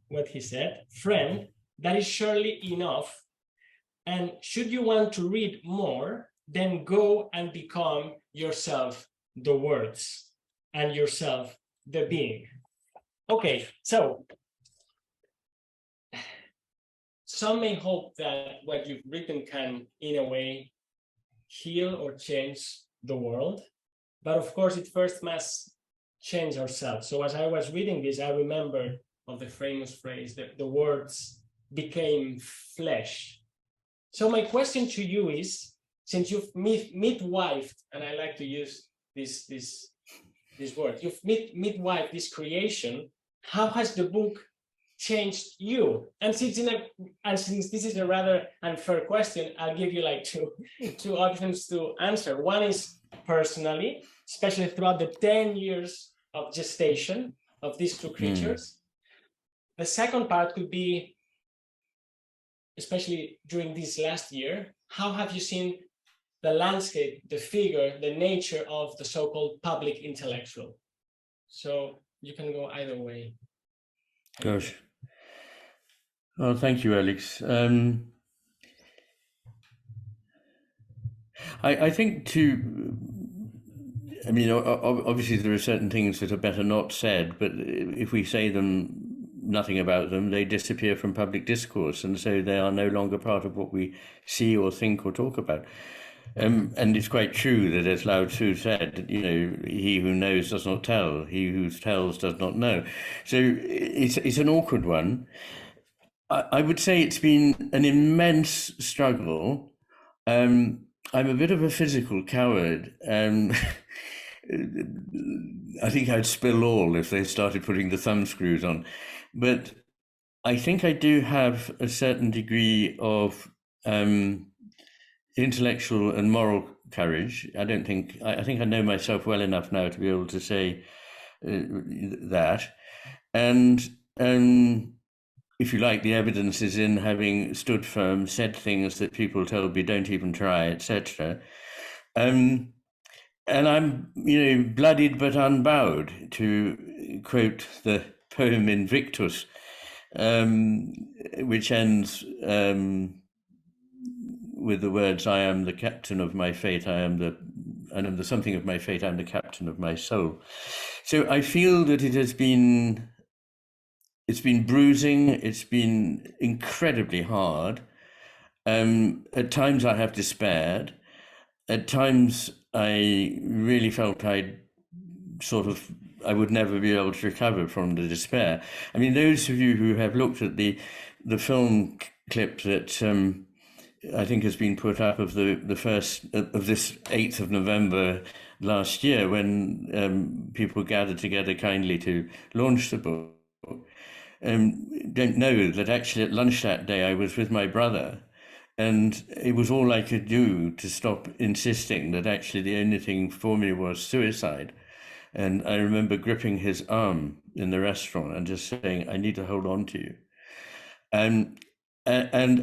what he said. Friend, that is surely enough. And should you want to read more, then go and become yourself the words and yourself the being. Okay, so some may hope that what you've written can, in a way, heal or change the world. But of course, it first must change ourselves. So as I was reading this, I remembered of the famous phrase that the words became flesh. So my question to you is, since you've midwifed, and I like to use this word, you've midwifed this creation, how has the book changed you? And since this is a rather unfair question, I'll give you like two options to answer. One is personally, especially throughout the 10 years of gestation of these two creatures. The second part could be, especially during this last year, how have you seen the landscape, the figure, the nature of the so-called public intellectual? So you can go either way. Gosh. Well, thank you, Alex. I think obviously there are certain things that are better not said, but if we say nothing about them, they disappear from public discourse, and so they are no longer part of what we see or think or talk about. And it's quite true that, as Lao Tzu said, he who knows does not tell, he who tells does not know. So it's an awkward one. I would say it's been an immense struggle. I'm a bit of a physical coward. I think I'd spill all if they started putting the thumb screws on. But I think I do have a certain degree of intellectual and moral courage. I think I know myself well enough now to be able to say that. And if you like, the evidence is in having stood firm, said things that people told me don't even try, etc. And I'm, bloodied but unbowed, to quote the poem Invictus, which ends with the words, I am the captain of my fate, I am the something of my fate, I am the captain of my soul. So I feel that it has been it's been bruising. It's been incredibly hard. At times I have despaired. At times I really felt I would never be able to recover from the despair. I mean, those of you who have looked at the film clip that I think has been put up of the first of this 8th of November last year, when people gathered together kindly to launch the book, don't know that actually at lunch that day I was with my brother, and it was all I could do to stop insisting that actually the only thing for me was suicide. And I remember gripping his arm in the restaurant and just saying, I need to hold on to you. And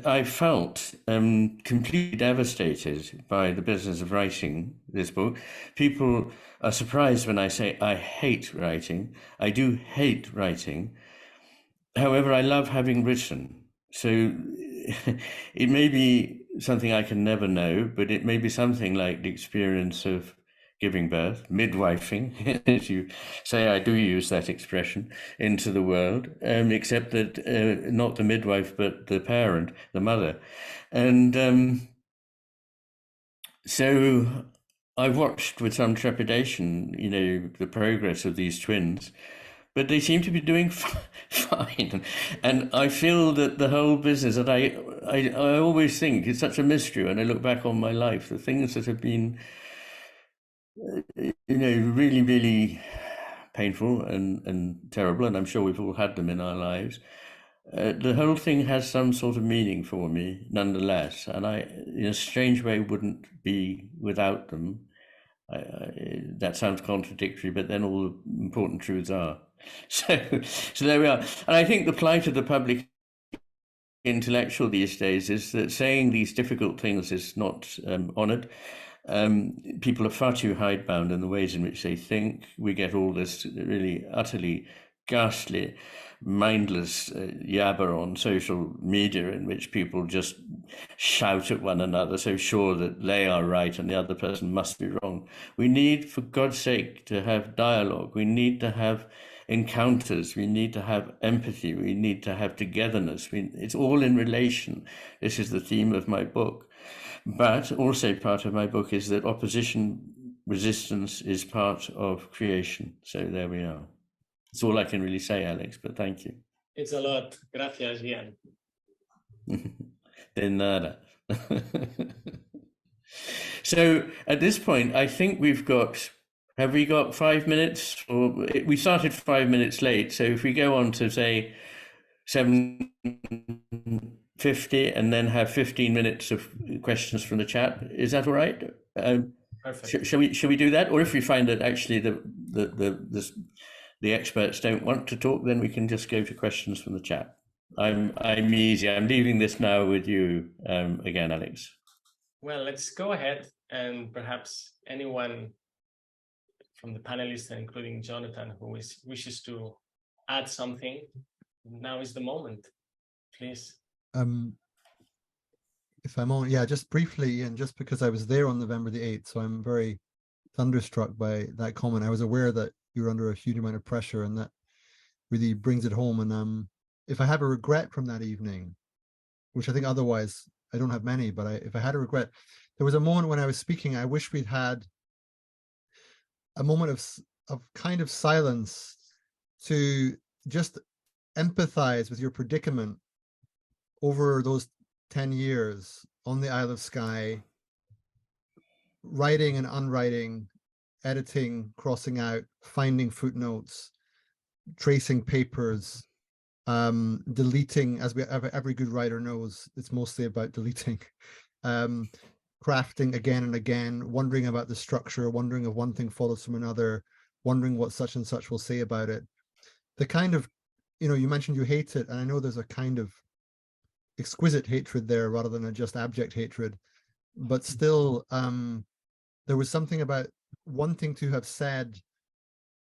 I felt completely devastated by the business of writing this book. People are surprised when I say I hate writing. I do hate writing. However, I love having written. So it may be something I can never know, but it may be something like the experience of giving birth, midwifing, as you say, I do use that expression, into the world, except that not the midwife, but the parent, the mother. And so I watched with some trepidation, the progress of these twins, but they seem to be doing fine. And I feel that the whole business, that I always think it's such a mystery when I look back on my life, the things that have been really, really painful and terrible, and I'm sure we've all had them in our lives. The whole thing has some sort of meaning for me, nonetheless, and I, in a strange way, wouldn't be without them. That sounds contradictory, but then all the important truths are. So there we are. And I think the plight of the public intellectual these days is that saying these difficult things is not honoured. People are far too hidebound in the ways in which they think. We get all this really utterly ghastly, mindless yabber on social media in which people just shout at one another, so sure that they are right and the other person must be wrong. We need, for God's sake, to have dialogue. We need to have encounters. We need to have empathy. We need to have togetherness. It's all in relation. This is the theme of my book. But also part of my book is that opposition, resistance is part of creation. So there we are. That's all I can really say, Alex, but thank you. It's a lot. Gracias, Ian. De nada. So at this point, I think have we got 5 minutes? Or we started 5 minutes late. So if we go on to say 7:50 and then have 15 minutes of questions from the chat, is that all right? Perfect. Shall we do that? Or if we find that actually the experts don't want to talk, then we can just go to questions from the chat. I'm easy. I'm leaving this now with you again, Alex. Well, let's go ahead, and perhaps anyone from the panelists, including Jonathan, who wishes to add something, now is the moment. Please. If I'm on, just briefly, and just because I was there on November the 8th, so I'm very thunderstruck by that comment. I was aware that you're under a huge amount of pressure, and that really brings it home. And if I have a regret from that evening, which I think otherwise I don't have many, but if I had a regret, there was a moment when I was speaking, I wish we'd had a moment of kind of silence to just empathize with your predicament over those 10 years on the Isle of Skye, writing and unwriting, editing, crossing out, finding footnotes, tracing papers, deleting, as every good writer knows, it's mostly about deleting, crafting again and again, wondering about the structure, wondering if one thing follows from another, wondering what such and such will say about it. The kind of, you mentioned you hate it, and I know there's a kind of exquisite hatred there rather than a just abject hatred, but still there was something about wanting to have said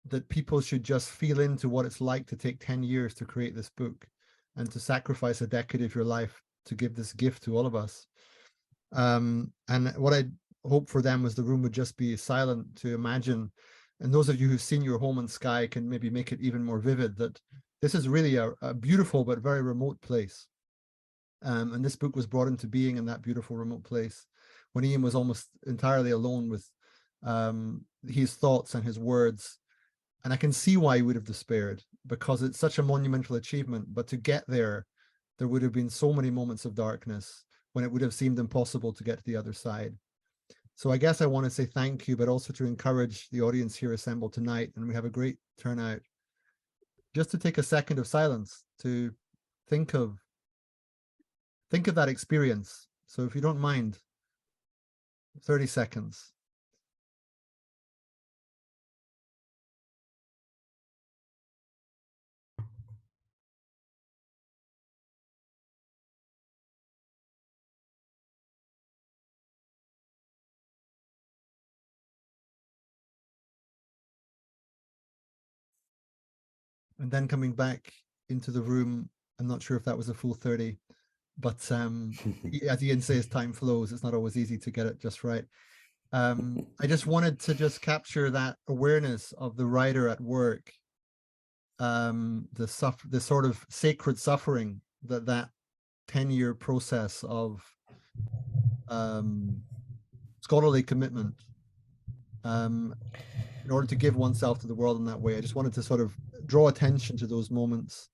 that people should just feel into what it's like to take 10 years to create this book and to sacrifice a decade of your life to give this gift to all of us. And what I hope for them was the room would just be silent to imagine, and those of you who've seen your home in Skye can maybe make it even more vivid, that this is really a beautiful but very remote place. And this book was brought into being in that beautiful remote place when Iain was almost entirely alone with his thoughts and his words. And I can see why he would have despaired, because it's such a monumental achievement. But to get there, there would have been so many moments of darkness when it would have seemed impossible to get to the other side. So I guess I want to say thank you, but also to encourage the audience here assembled tonight, and we have a great turnout, just to take a second of silence to think of that experience. So if you don't mind, 30 seconds. And then coming back into the room, I'm not sure if that was a full 30, but as Iain says, time flows. It's not always easy to get it just right. I just wanted to just capture that awareness of the writer at work, the sort of sacred suffering that 10-year process of scholarly commitment in order to give oneself to the world in that way. I just wanted to sort of draw attention to those moments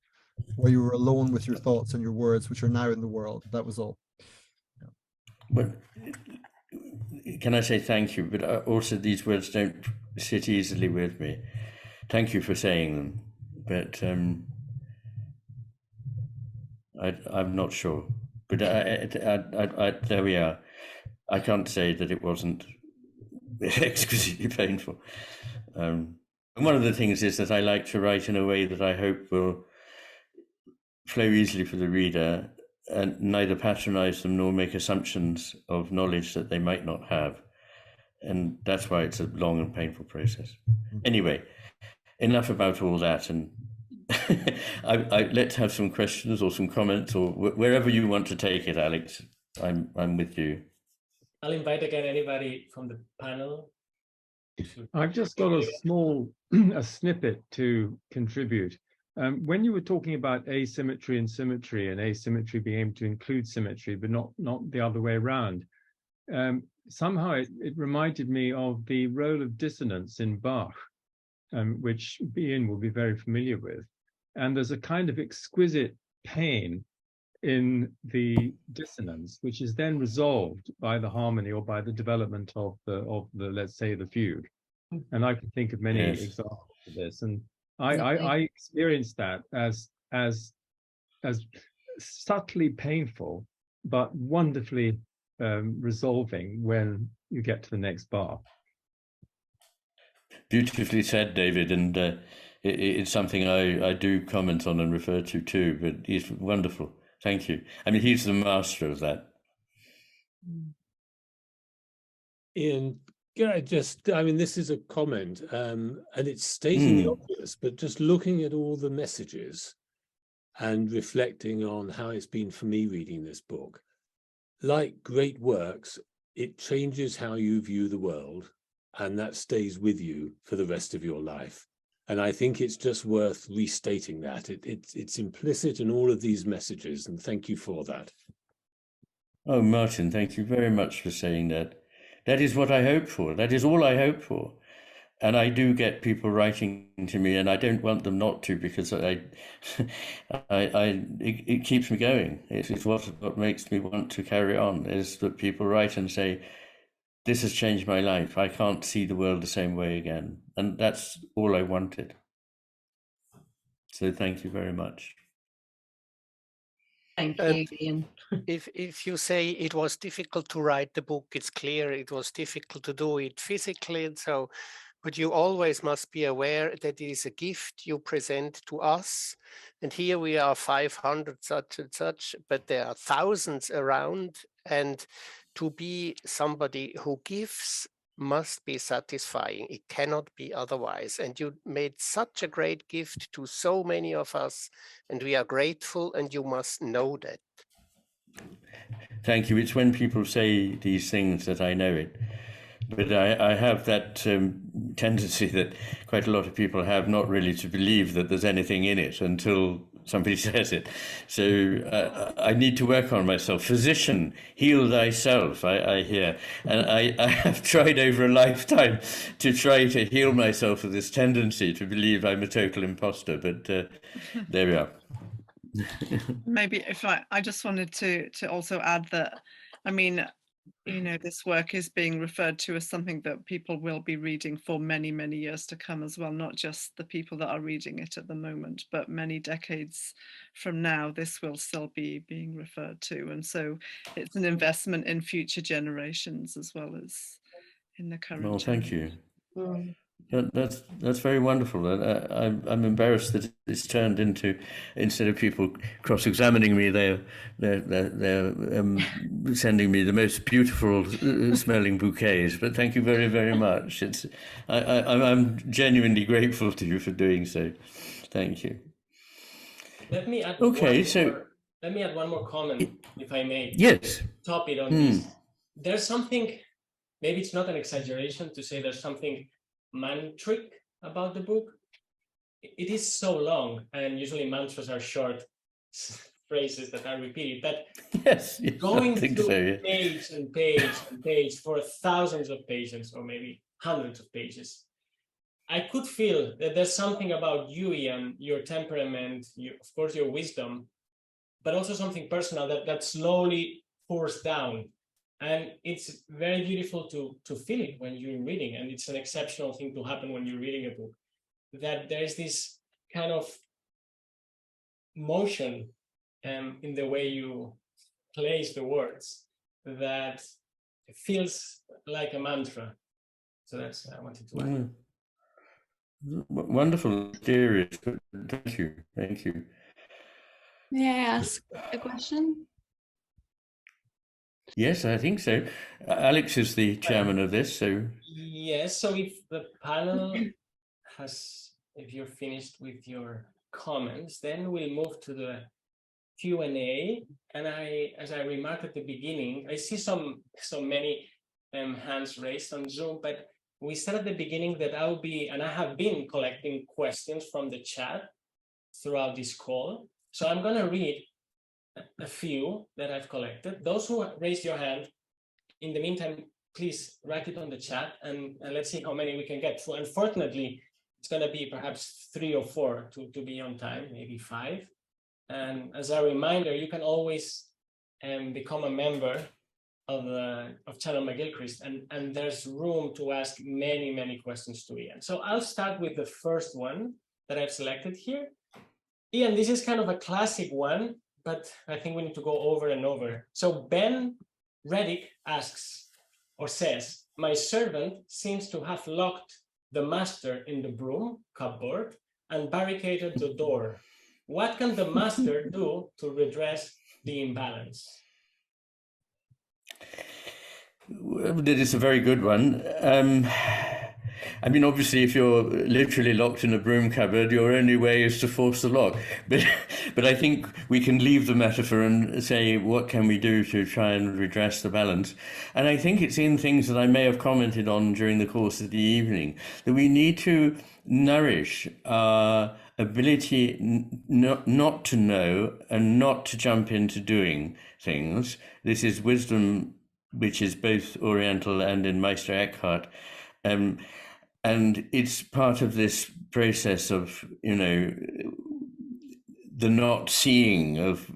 where you were alone with your thoughts and your words, which are now in the world. That was all. Yeah. But can I say thank you? But also these words don't sit easily with me. Thank you for saying them. But I'm not sure. But there we are. I can't say that it wasn't exquisitely painful. And one of the things is that I like to write in a way that I hope will flow easily for the reader and neither patronize them nor make assumptions of knowledge that they might not have. And that's why it's a long and painful process. Anyway, enough about all that. And let's have some questions or some comments, or wherever you want to take it, Alex. I'm with you. I'll invite again anybody from the panel. I've just got a small snippet to contribute. When you were talking about asymmetry and symmetry, and asymmetry being able to include symmetry, but not the other way around, somehow it reminded me of the role of dissonance in Bach, which Iain will be very familiar with. And there's a kind of exquisite pain in the dissonance, which is then resolved by the harmony or by the development of the let's say the fugue. And I can think of many examples of this. And I experienced that as subtly painful, but wonderfully resolving when you get to the next bar. Beautifully said, David, and it's something I do comment on and refer to too, but he's wonderful. Thank you. I mean, he's the master of that. Iain, I mean, this is a comment, and it's stating the obvious, but just looking at all the messages and reflecting on how it's been for me reading this book, like great works, it changes how you view the world, and that stays with you for the rest of your life. And I think it's just worth restating that. It's implicit in all of these messages, and thank you for that. Oh, Martin, thank you very much for saying that. That is what I hope for. That is all I hope for. And I do get people writing to me, and I don't want them not to, because it keeps me going. It's what makes me want to carry on, is that people write and say, this has changed my life. I can't see the world the same way again. And that's all I wanted. So thank you very much. Thank you, Iain. If you say it was difficult to write the book, it's clear it was difficult to do it physically. So, but you always must be aware that it is a gift you present to us. And here we are 500 such and such, but there are thousands around. And to be somebody who gives must be satisfying. It cannot be otherwise. And you made such a great gift to so many of us, and we are grateful, and you must know that. Thank you. It's when people say these things that I know it. But I have that tendency that quite a lot of people have, not really to believe that there's anything in it until somebody says it. So I need to work on myself. Physician, heal thyself, I hear. And I have tried over a lifetime to try to heal myself of this tendency to believe I'm a total imposter. But there we are. Maybe if I just wanted to also add that, I mean, you know, this work is being referred to as something that people will be reading for many, many years to come as well, not just the people that are reading it at the moment, but many decades from now, this will still be being referred to. And so it's an investment in future generations as well as in the current. Well, thank you. Mm. That's very wonderful. I'm embarrassed that it's turned into, instead of people cross-examining me, they're sending me the most beautiful smelling bouquets. But thank you very, very much. I'm genuinely grateful to you for doing so. Thank you. Let me add let me add one more comment, if I may. Yes. Top it on this. There's something, maybe it's not an exaggeration to say there's something mantric about the book. It is so long, and usually mantras are short phrases that are repeated, but yes, going through page and page and page for thousands of pages, or maybe hundreds of pages, I could feel that there's something about you, Iain, your temperament, of course your wisdom, but also something personal that slowly pours down. And it's very beautiful to feel it when you're reading, and it's an exceptional thing to happen when you're reading a book, that there's this kind of motion in the way you place the words that feels like a mantra. So that's I wanted to add. Wonderful, serious. Thank you. Thank you. May I ask a question? Yes, I think so. Alex is the chairman of this, so. Yes, so if the panel if you're finished with your comments, then we'll move to the Q&A. And as I remarked at the beginning, I see so many hands raised on Zoom, but we said at the beginning that I'll be, and I have been collecting questions from the chat throughout this call. So I'm going to read a few that I've collected. Those who raised your hand, in the meantime, please write it on the chat, and let's see how many we can get through. Unfortunately, it's going to be perhaps 3 or 4 to be on time, maybe 5. And as a reminder, you can always become a member of Channel McGilchrist, and there's room to ask many, many questions to Iain. So I'll start with the first one that I've selected here. Iain, this is kind of a classic one, but I think we need to go over and over. So Ben Reddick asks, or says, my servant seems to have locked the master in the broom cupboard and barricaded the door. What can the master do to redress the imbalance? That is a very good one. I mean, obviously, if you're literally locked in a broom cupboard, your only way is to force the lock. But I think we can leave the metaphor and say, what can we do to try and redress the balance? And I think it's in things that I may have commented on during the course of the evening, that we need to nourish our ability not to know and not to jump into doing things. This is wisdom, which is both Oriental and in Meister Eckhart. And it's part of this process of, the not seeing of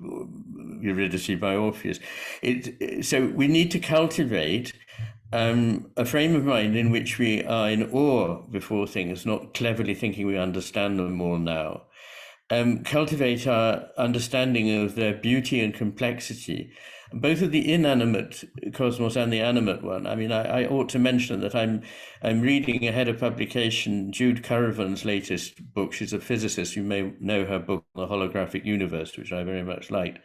Eurydice by Orpheus. So we need to cultivate a frame of mind in which we are in awe before things, not cleverly thinking we understand them all now. Cultivate our understanding of their beauty and complexity, both of the inanimate cosmos and the animate one. I mean, I ought to mention that I'm reading ahead of publication Jude Currivan's latest book. She's a physicist. You may know her book, The Holographic Universe, which I very much liked.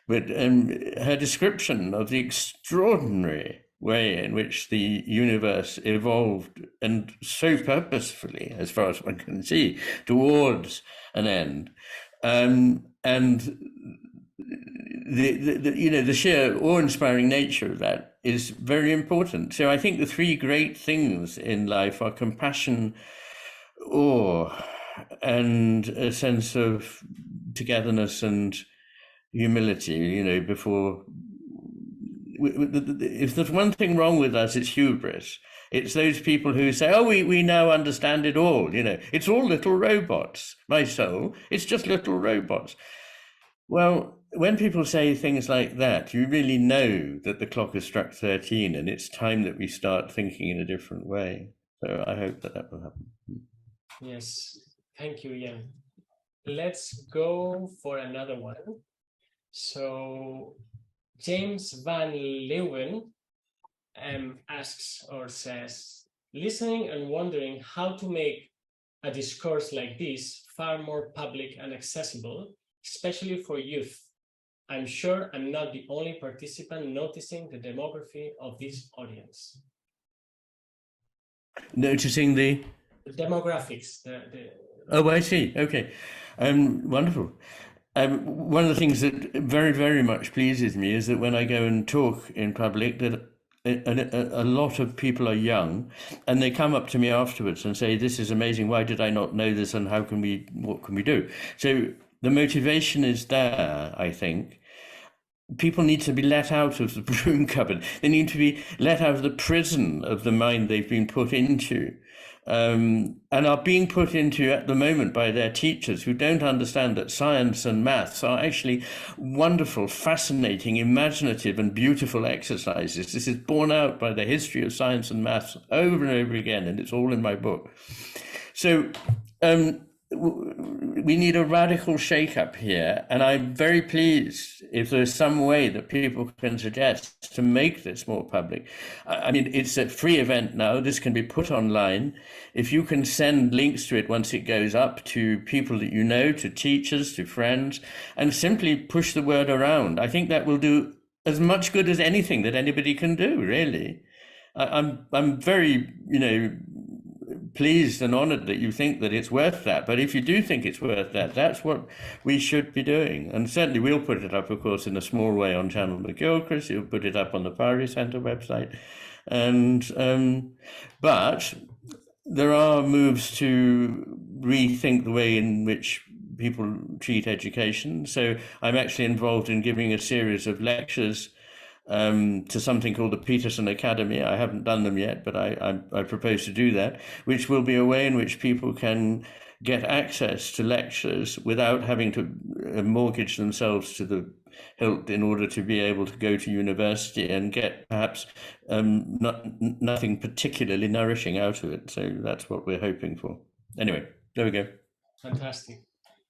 But her description of the extraordinary way in which the universe evolved, and so purposefully, as far as one can see, towards an end. And the sheer awe-inspiring nature of that is very important. So I think the three great things in life are compassion, awe, and a sense of togetherness and humility. Before, if there's one thing wrong with us, it's hubris. It's those people who say, oh, we now understand it all. It's all little robots. My soul, it's just little robots. Well, when people say things like that, you really know that the clock has struck 13 and it's time that we start thinking in a different way. So I hope that will happen. Yes, thank you, Iain. Let's go for another one. So James Van Leeuwen asks or says, listening and wondering how to make a discourse like this far more public and accessible, especially for youth. I'm sure I'm not the only participant noticing the demography of this audience. Noticing the demographics. Oh, I see. Okay. Wonderful. One of the things that very, very much pleases me is that when I go and talk in public, that a lot of people are young, and they come up to me afterwards and say, this is amazing. Why did I not know this? And what can we do? So the motivation is there, I think. People need to be let out of the broom cupboard. They need to be let out of the prison of the mind they've been put into, and are being put into at the moment by their teachers who don't understand that science and maths are actually wonderful, fascinating, imaginative and beautiful exercises. This is borne out by the history of science and maths over and over again, and it's all in my book. So we need a radical shake-up here, and I'm very pleased if there's some way that people can suggest to make this more public. I mean, it's a free event now. This can be put online. If you can send links to it once it goes up to people that you know, to teachers, to friends, and simply push the word around, I think that will do as much good as anything that anybody can do, really. I'm very, pleased and honored that you think that it's worth that. But if you do think it's worth that, that's what we should be doing. And certainly we'll put it up, of course, in a small way on Channel McGilchrist. You'll put it up on the Pari Center website. And but there are moves to rethink the way in which people treat education. So I'm actually involved in giving a series of lectures to something called the Peterson Academy. I haven't done them yet, but I propose to do that, which will be a way in which people can get access to lectures without having to mortgage themselves to the hilt in order to be able to go to university and get perhaps nothing particularly nourishing out of it. So that's what we're hoping for. Anyway, there we go. Fantastic.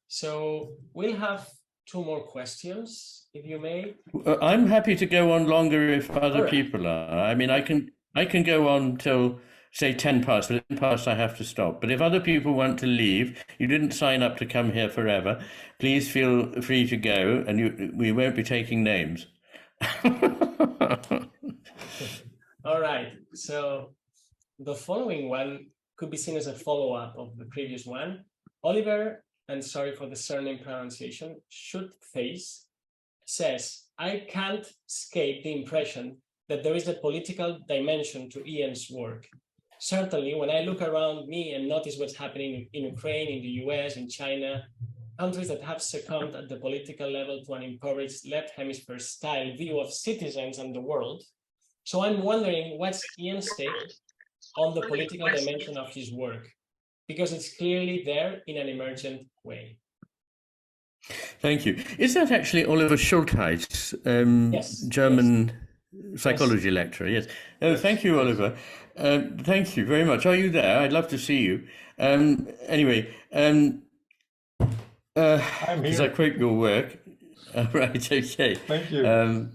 So we'll have two more questions, if you may. I'm happy to go on longer if other people are. I mean, I can go on till, say, 10 past, but 10 past I have to stop. But if other people want to leave, you didn't sign up to come here forever, please feel free to go, and we won't be taking names. All right. So the following one could be seen as a follow-up of the previous one. Oliver, and sorry for the surname pronunciation, Should-Face, says, I can't escape the impression that there is a political dimension to Iain's work. Certainly, when I look around me and notice what's happening in Ukraine, in the US, in China, countries that have succumbed at the political level to an impoverished left hemisphere style view of citizens and the world. So I'm wondering, what's Iain's take on the political dimension of his work? Because it's clearly there in an emergent way. Thank you. Is that actually Oliver Schultheis, yes, German psychology lecturer? Yes. Oh, thank you, Oliver. Thank you very much. Are you there? I'd love to see you. Anyway, I'm here. As I quote your work. Right, okay. Thank you.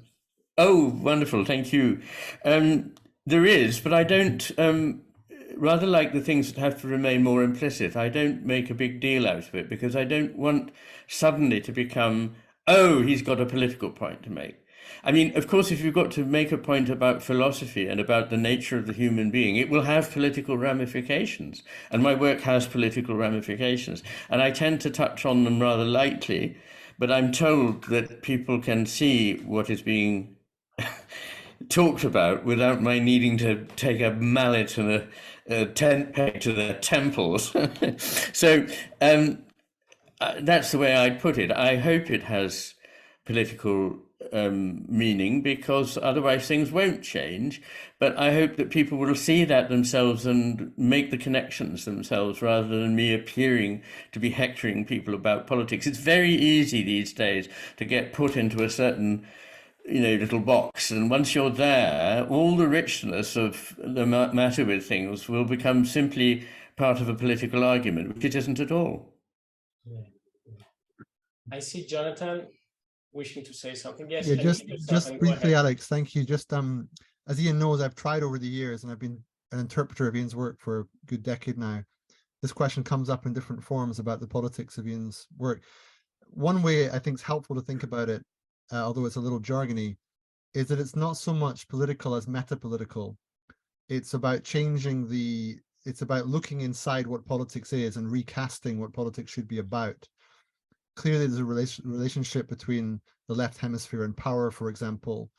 Oh, wonderful. Thank you. There is, but I don't... rather like the things that have to remain more implicit, I don't make a big deal out of it because I don't want suddenly to become, oh, he's got a political point to make. I mean, of course, if you've got to make a point about philosophy and about the nature of the human being, it will have political ramifications. And my work has political ramifications. And I tend to touch on them rather lightly but I'm told that people can see what is being talked about without my needing to take a mallet and a tent peg to their temples. So that's the way I'd put it. I hope it has political meaning, because otherwise things won't change. But I hope that people will see that themselves and make the connections themselves, rather than me appearing to be hectoring people about politics. It's very easy these days to get put into a certain little box, and once you're there, all the richness of the matter with things will become simply part of a political argument, which it isn't at all. I see Jonathan wishing to say something. Yes. Yeah, just briefly, Alex, thank you. Just as Ian knows, I've tried over the years, and I've been an interpreter of Ian's work for a good decade now. This question comes up in different forms about the politics of Ian's work. One way I think is helpful to think about it, although it's a little jargony, is that it's not so much political as meta-political. It's about it's about looking inside what politics is and recasting what politics should be about. Clearly, there's a relationship between the left hemisphere and power, for example,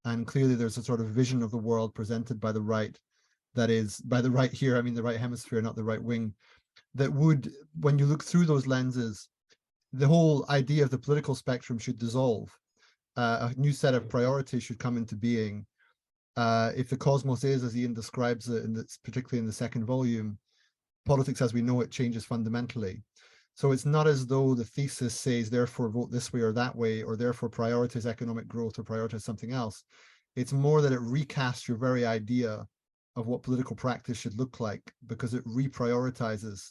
and clearly there's a sort of vision of the world presented by the right, that is, by the right here, I mean the right hemisphere, not the right wing, that would, when you look through those lenses, the whole idea of the political spectrum should dissolve. A new set of priorities should come into being. If the cosmos is, as Ian describes it, particularly in the second volume, politics as we know it changes fundamentally. So it's not as though the thesis says, therefore vote this way or that way, or therefore prioritize economic growth or prioritize something else. It's more that it recasts your very idea of what political practice should look like, because it reprioritizes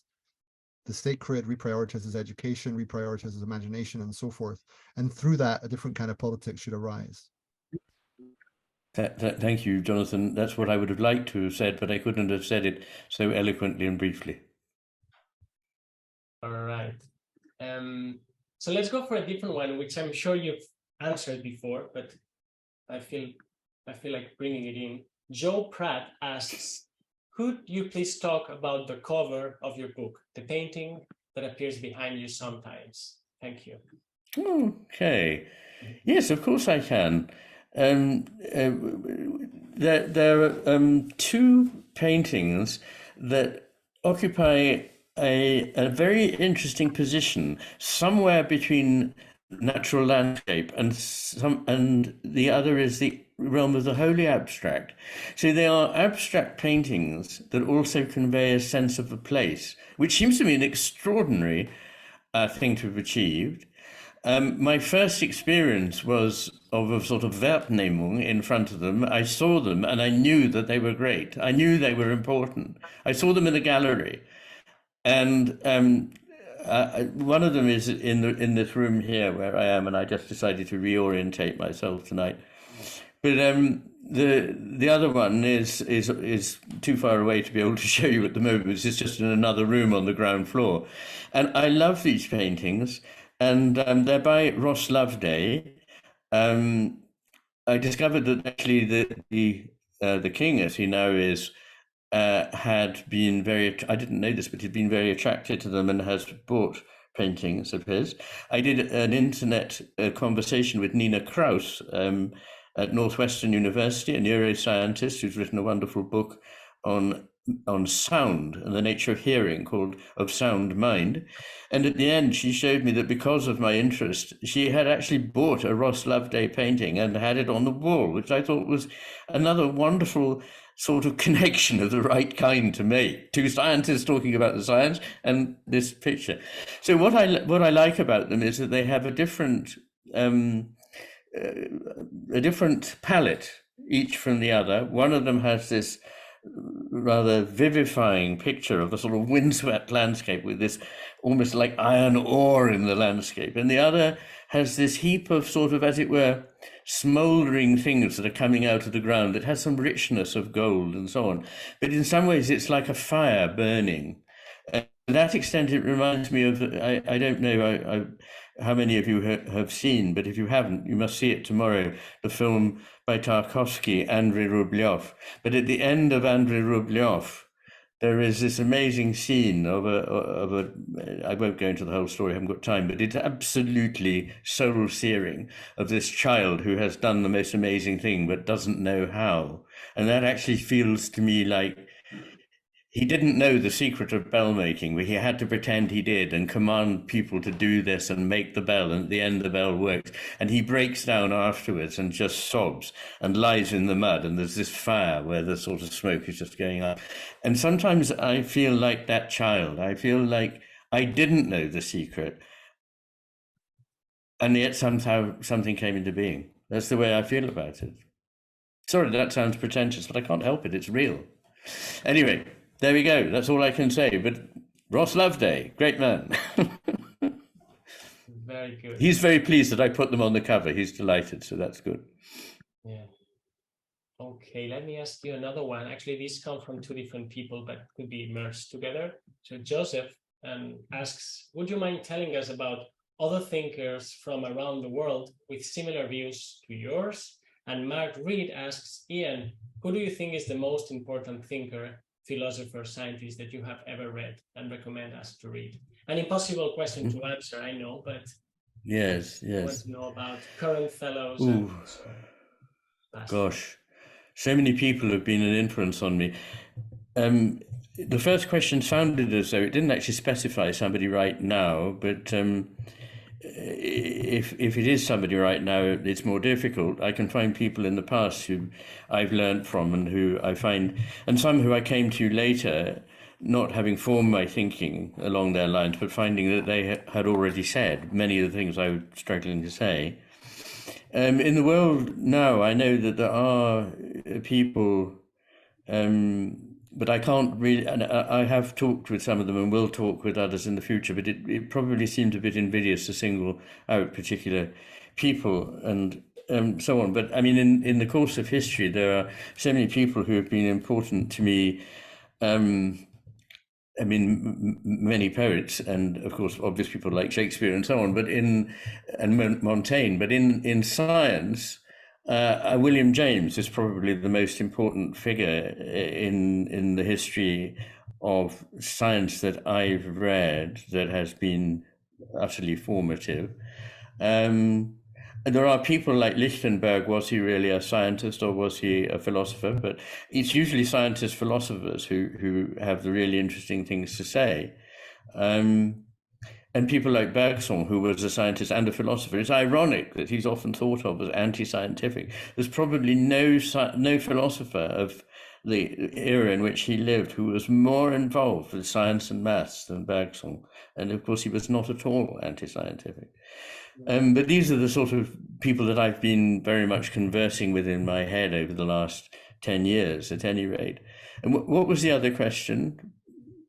the sacred, reprioritizes education, reprioritizes imagination, and so forth. And through that, a different kind of politics should arise. Thank you, Jonathan. That's what I would have liked to have said, but I couldn't have said it so eloquently and briefly. All right. So let's go for a different one, which I'm sure you've answered before, but I feel like bringing it in. Joe Pratt asks, could you please talk about the cover of your book, the painting that appears behind you sometimes? Thank you. Okay. Yes, of course I can. There are two paintings that occupy a very interesting position somewhere between natural landscape and the other is the realm of the wholly abstract. So they are abstract paintings that also convey a sense of a place, which seems to me an extraordinary thing to have achieved. My first experience was of a sort of Wahrnehmung in front of them. I saw them and I knew that they were great. I knew they were important. I saw them in a gallery. And one of them is in this room here where I am, and I just decided to reorientate myself tonight. But the other one is too far away to be able to show you at the moment. It's just in another room on the ground floor. And I love these paintings, and they're by Ross Loveday. I discovered that actually the king, as he now is, had been I didn't know this, but he'd been very attracted to them and has bought paintings of his. I did an internet conversation with Nina Kraus at Northwestern University, a neuroscientist who's written a wonderful book on sound and the nature of hearing called Of Sound Mind. And at the end, she showed me that because of my interest, she had actually bought a Ross Loveday painting and had it on the wall, which I thought was another wonderful sort of connection of the right kind to make. Two scientists talking about the science and this picture. So what I like about them is that they have a different palette, each from the other. One of them has this rather vivifying picture of a sort of windswept landscape with this almost like iron ore in the landscape. And the other has this heap of sort of, as it were, smouldering things that are coming out of the ground that has some richness of gold and so on. But in some ways, it's like a fire burning. And to that extent, it reminds me of, I don't know how many of you have seen, but if you haven't, you must see it tomorrow, the film by Tarkovsky, Andrei Rublev. But at the end of Andrei Rublev, there is this amazing scene of a I won't go into the whole story, I haven't got time, but it's absolutely soul-searing, of this child who has done the most amazing thing but doesn't know how. And that actually feels to me like he didn't know the secret of bell making, but he had to pretend he did and command people to do this and make the bell, and at the end the bell works. And he breaks down afterwards and just sobs and lies in the mud, and there's this fire where the sort of smoke is just going up. And sometimes I feel like that child. I feel like I didn't know the secret, and yet somehow something came into being. That's the way I feel about it. Sorry, that sounds pretentious, but I can't help it. It's real. Anyway, there we go. That's all I can say. But Ross Loveday, great man. Very good. He's very pleased that I put them on the cover. He's delighted, so that's good. Yeah. Okay, let me ask you another one. Actually, these come from two different people, but could be merged together. So Joseph asks, would you mind telling us about other thinkers from around the world with similar views to yours? And Mark Reed asks, Ian, who do you think is the most important thinker, philosopher, scientist that you have ever read and recommend us to read? An impossible question to answer, I know, but yes, I want to know about current fellows. Ooh. Gosh, so many people have been an influence on me. The first question sounded as though it didn't actually specify somebody right now, but if it is somebody right now, it's more difficult. I can find people in the past who I've learned from and who I find, and some who I came to later, not having formed my thinking along their lines, but finding that they had already said many of the things I was struggling to say. In the world now, I know that there are people, but I can't really, and I have talked with some of them and will talk with others in the future, but it probably seemed a bit invidious to single out particular people and so on. But I mean, in the course of history, there are so many people who have been important to me. I mean, many poets, and of course, obvious people like Shakespeare and so on, but and Montaigne, but in science, William James is probably the most important figure in the history of science that I've read that has been utterly formative. There are people like Lichtenberg. Was he really a scientist or was he a philosopher? But it's usually scientists, philosophers who have the really interesting things to say. And people like Bergson, who was a scientist and a philosopher. It's ironic that he's often thought of as anti-scientific. There's probably no philosopher of the era in which he lived who was more involved with science and maths than Bergson. And of course, he was not at all anti-scientific. But these are the sort of people that I've been very much conversing with in my head over the last 10 years, at any rate. And what was the other question?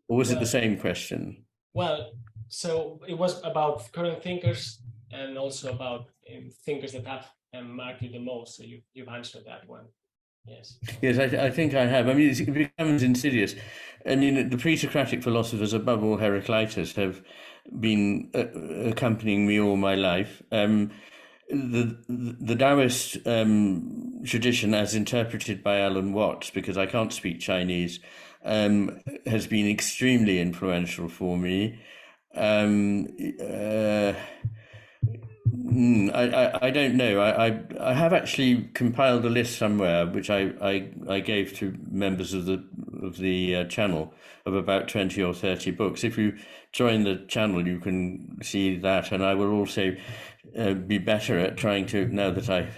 Or was it the same question? Well, so it was about current thinkers and also about thinkers that have marked you the most. So you've answered that one. Yes. Yes, I think I have. I mean, it becomes insidious. I mean, the pre-Socratic philosophers, above all Heraclitus, have been accompanying me all my life. The Taoist tradition, as interpreted by Alan Watts, because I can't speak Chinese, has been extremely influential for me. I don't know. I have actually compiled a list somewhere, which I gave to members of the channel, of about 20 or 30 books. If you join the channel, you can see that, and I will also be better at trying to, now that I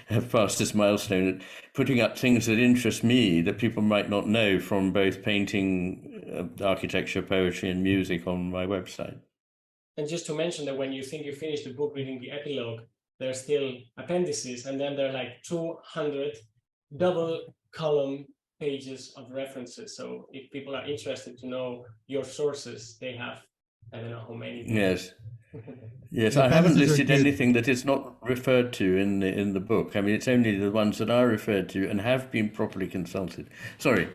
have passed this milestone, at putting up things that interest me that people might not know from both painting, architecture, poetry, and music on my website. And just to mention that when you think you finish the book reading the epilogue, there's still appendices, and then there are like 200 double column pages of references. So if people are interested to know your sources, they have, I don't know how many. Yes. Yes, I haven't listed anything that is not referred to in the book. I mean, it's only the ones that are referred to and have been properly consulted. Sorry,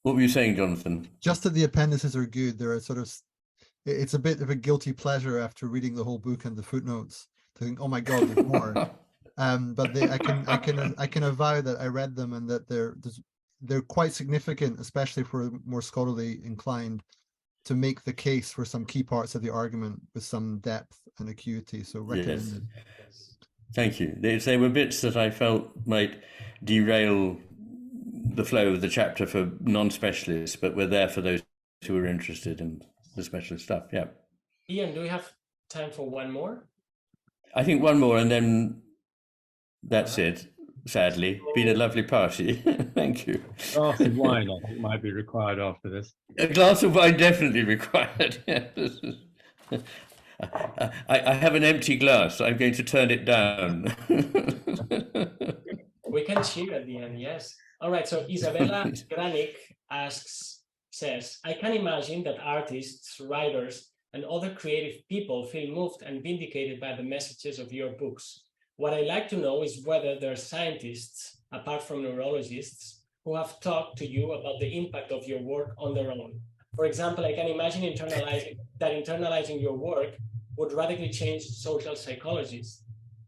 what were you saying, Jonathan? Just that the appendices are good. There are sort of, it's a bit of a guilty pleasure after reading the whole book and the footnotes to think, oh my God, there's more. But I can avow that I read them and that there's they're quite significant, especially for more scholarly inclined, to make the case for some key parts of the argument with some depth and acuity. So recommended. Yes. Thank you. They were bits that I felt might derail the flow of the chapter for non-specialists, but were there for those who are interested in the specialist stuff. Yeah. Iain, do we have time for one more? I think one more, and then that's it. Sadly, been a lovely party. Thank you. A glass of wine, I think, might be required after this. A glass of wine definitely required. I have an empty glass. I'm going to turn it down. We can cheer at the end, yes. All right, so Isabella Granik says, I can imagine that artists, writers, and other creative people feel moved and vindicated by the messages of your books. What I'd like to know is whether there are scientists, apart from neurologists, who have talked to you about the impact of your work on their own. For example, I can imagine internalizing your work would radically change social psychologists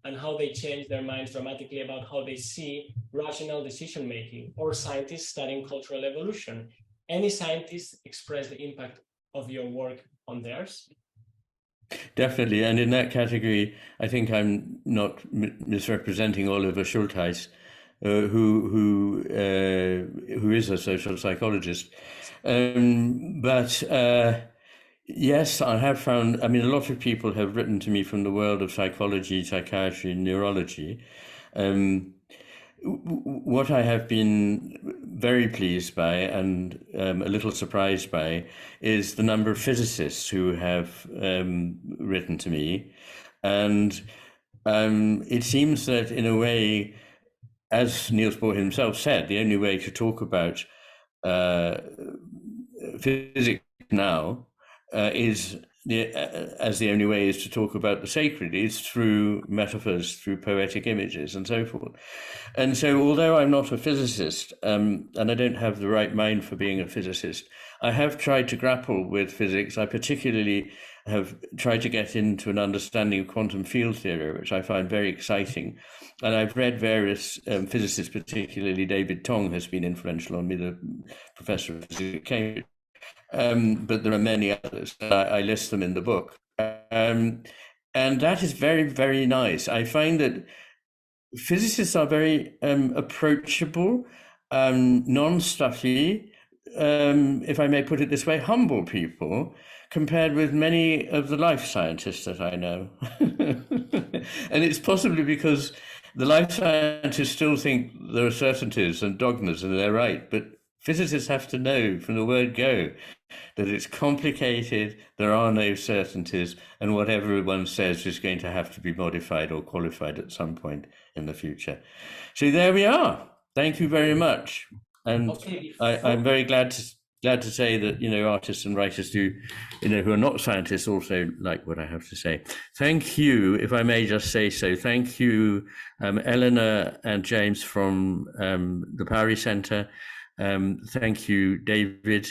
and how they change their minds dramatically about how they see rational decision-making, or scientists studying cultural evolution. Any scientists express the impact of your work on theirs? Definitely, and in that category, I think I'm not misrepresenting Oliver Schultheis, who is a social psychologist. But yes, I have found, I mean, a lot of people have written to me from the world of psychology, psychiatry, and neurology. What I have been very pleased by and a little surprised by is the number of physicists who have written to me. And it seems that in a way, as Niels Bohr himself said, the only way to talk about physics now is as the only way is to talk about the sacred, is through metaphors, through poetic images and so forth. And so although I'm not a physicist, and I don't have the right mind for being a physicist, I have tried to grapple with physics. I particularly have tried to get into an understanding of quantum field theory, which I find very exciting. And I've read various physicists, particularly David Tong has been influential on me, the professor of physics at Cambridge. But there are many others. I list them in the book. And that is very, very nice. I find that physicists are very approachable, non-stuffy, if I may put it this way, humble people, compared with many of the life scientists that I know. And it's possibly because the life scientists still think there are certainties and dogmas and they're right, but physicists have to know from the word go that it's complicated, there are no certainties, and whatever one says is going to have to be modified or qualified at some point in the future. So there we are. Thank you very much. And okay, I'm very glad to say that, you know, artists and writers do, you know, who are not scientists also like what I have to say. Thank you, if I may just say so. Thank you, Eleanor and James from the Pari Center. Thank you, David,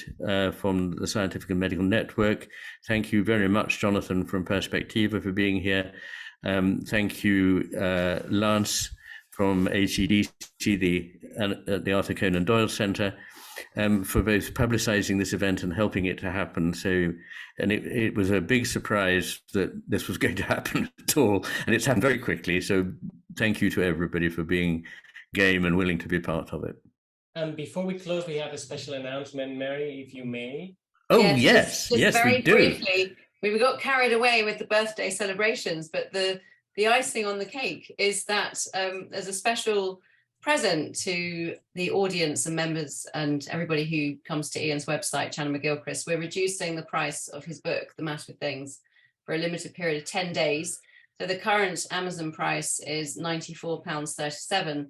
from the Scientific and Medical Network. Thank you very much, Jonathan from Perspectiva, for being here. Thank you, Lance from ACDC, the Arthur Conan Doyle Center, for both publicizing this event and helping it to happen. So, and it was a big surprise that this was going to happen at all, and it's happened very quickly. So thank you to everybody for being game and willing to be part of it. Before we close, we have a special announcement, Mary, if you may. Oh, yes, just yes, very we do. Briefly, we got carried away with the birthday celebrations, but the icing on the cake is that as a special present to the audience and members and everybody who comes to Iain's website, Channel McGilchrist, we're reducing the price of his book, The Matter with Things, for a limited period of 10 days. So the current Amazon price is £94.37.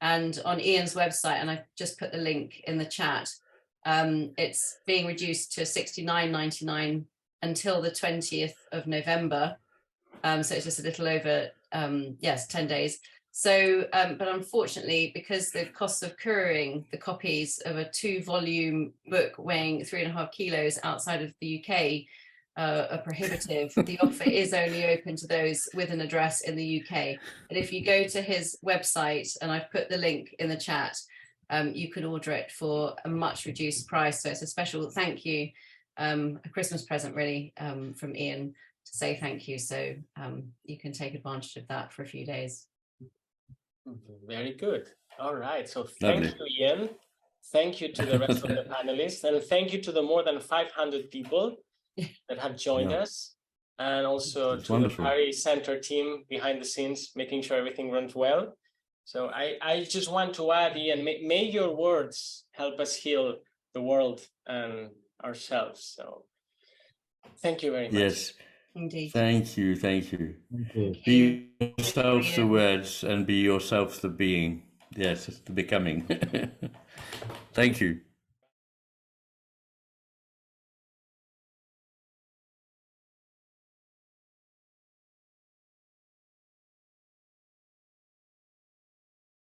And on Iain's website, and I've just put the link in the chat, it's being reduced to £69.99 until the 20th of November. So it's just a little over, 10 days. So, but unfortunately, because the cost of couriering the copies of a 2-volume book weighing 3.5 kilos outside of the UK are prohibitive, the offer is only open to those with an address in the UK. And if you go to his website, and I've put the link in the chat, you can order it for a much reduced price. So it's a special thank you, a Christmas present really, from Iain, to say thank you. So you can take advantage of that for a few days. Very good. All right. So thank you, Iain. Thank you to the rest of the panelists, and thank you to the more than 500 people that have joined us, and also to the Pari Center team behind the scenes, making sure everything runs well. So I just want to add, Iain, may your words help us heal the world and ourselves. So thank you very much. Yes. Indeed. Thank you. Thank you. Be yourself the words and be yourself the being. Yes, the becoming. Thank you.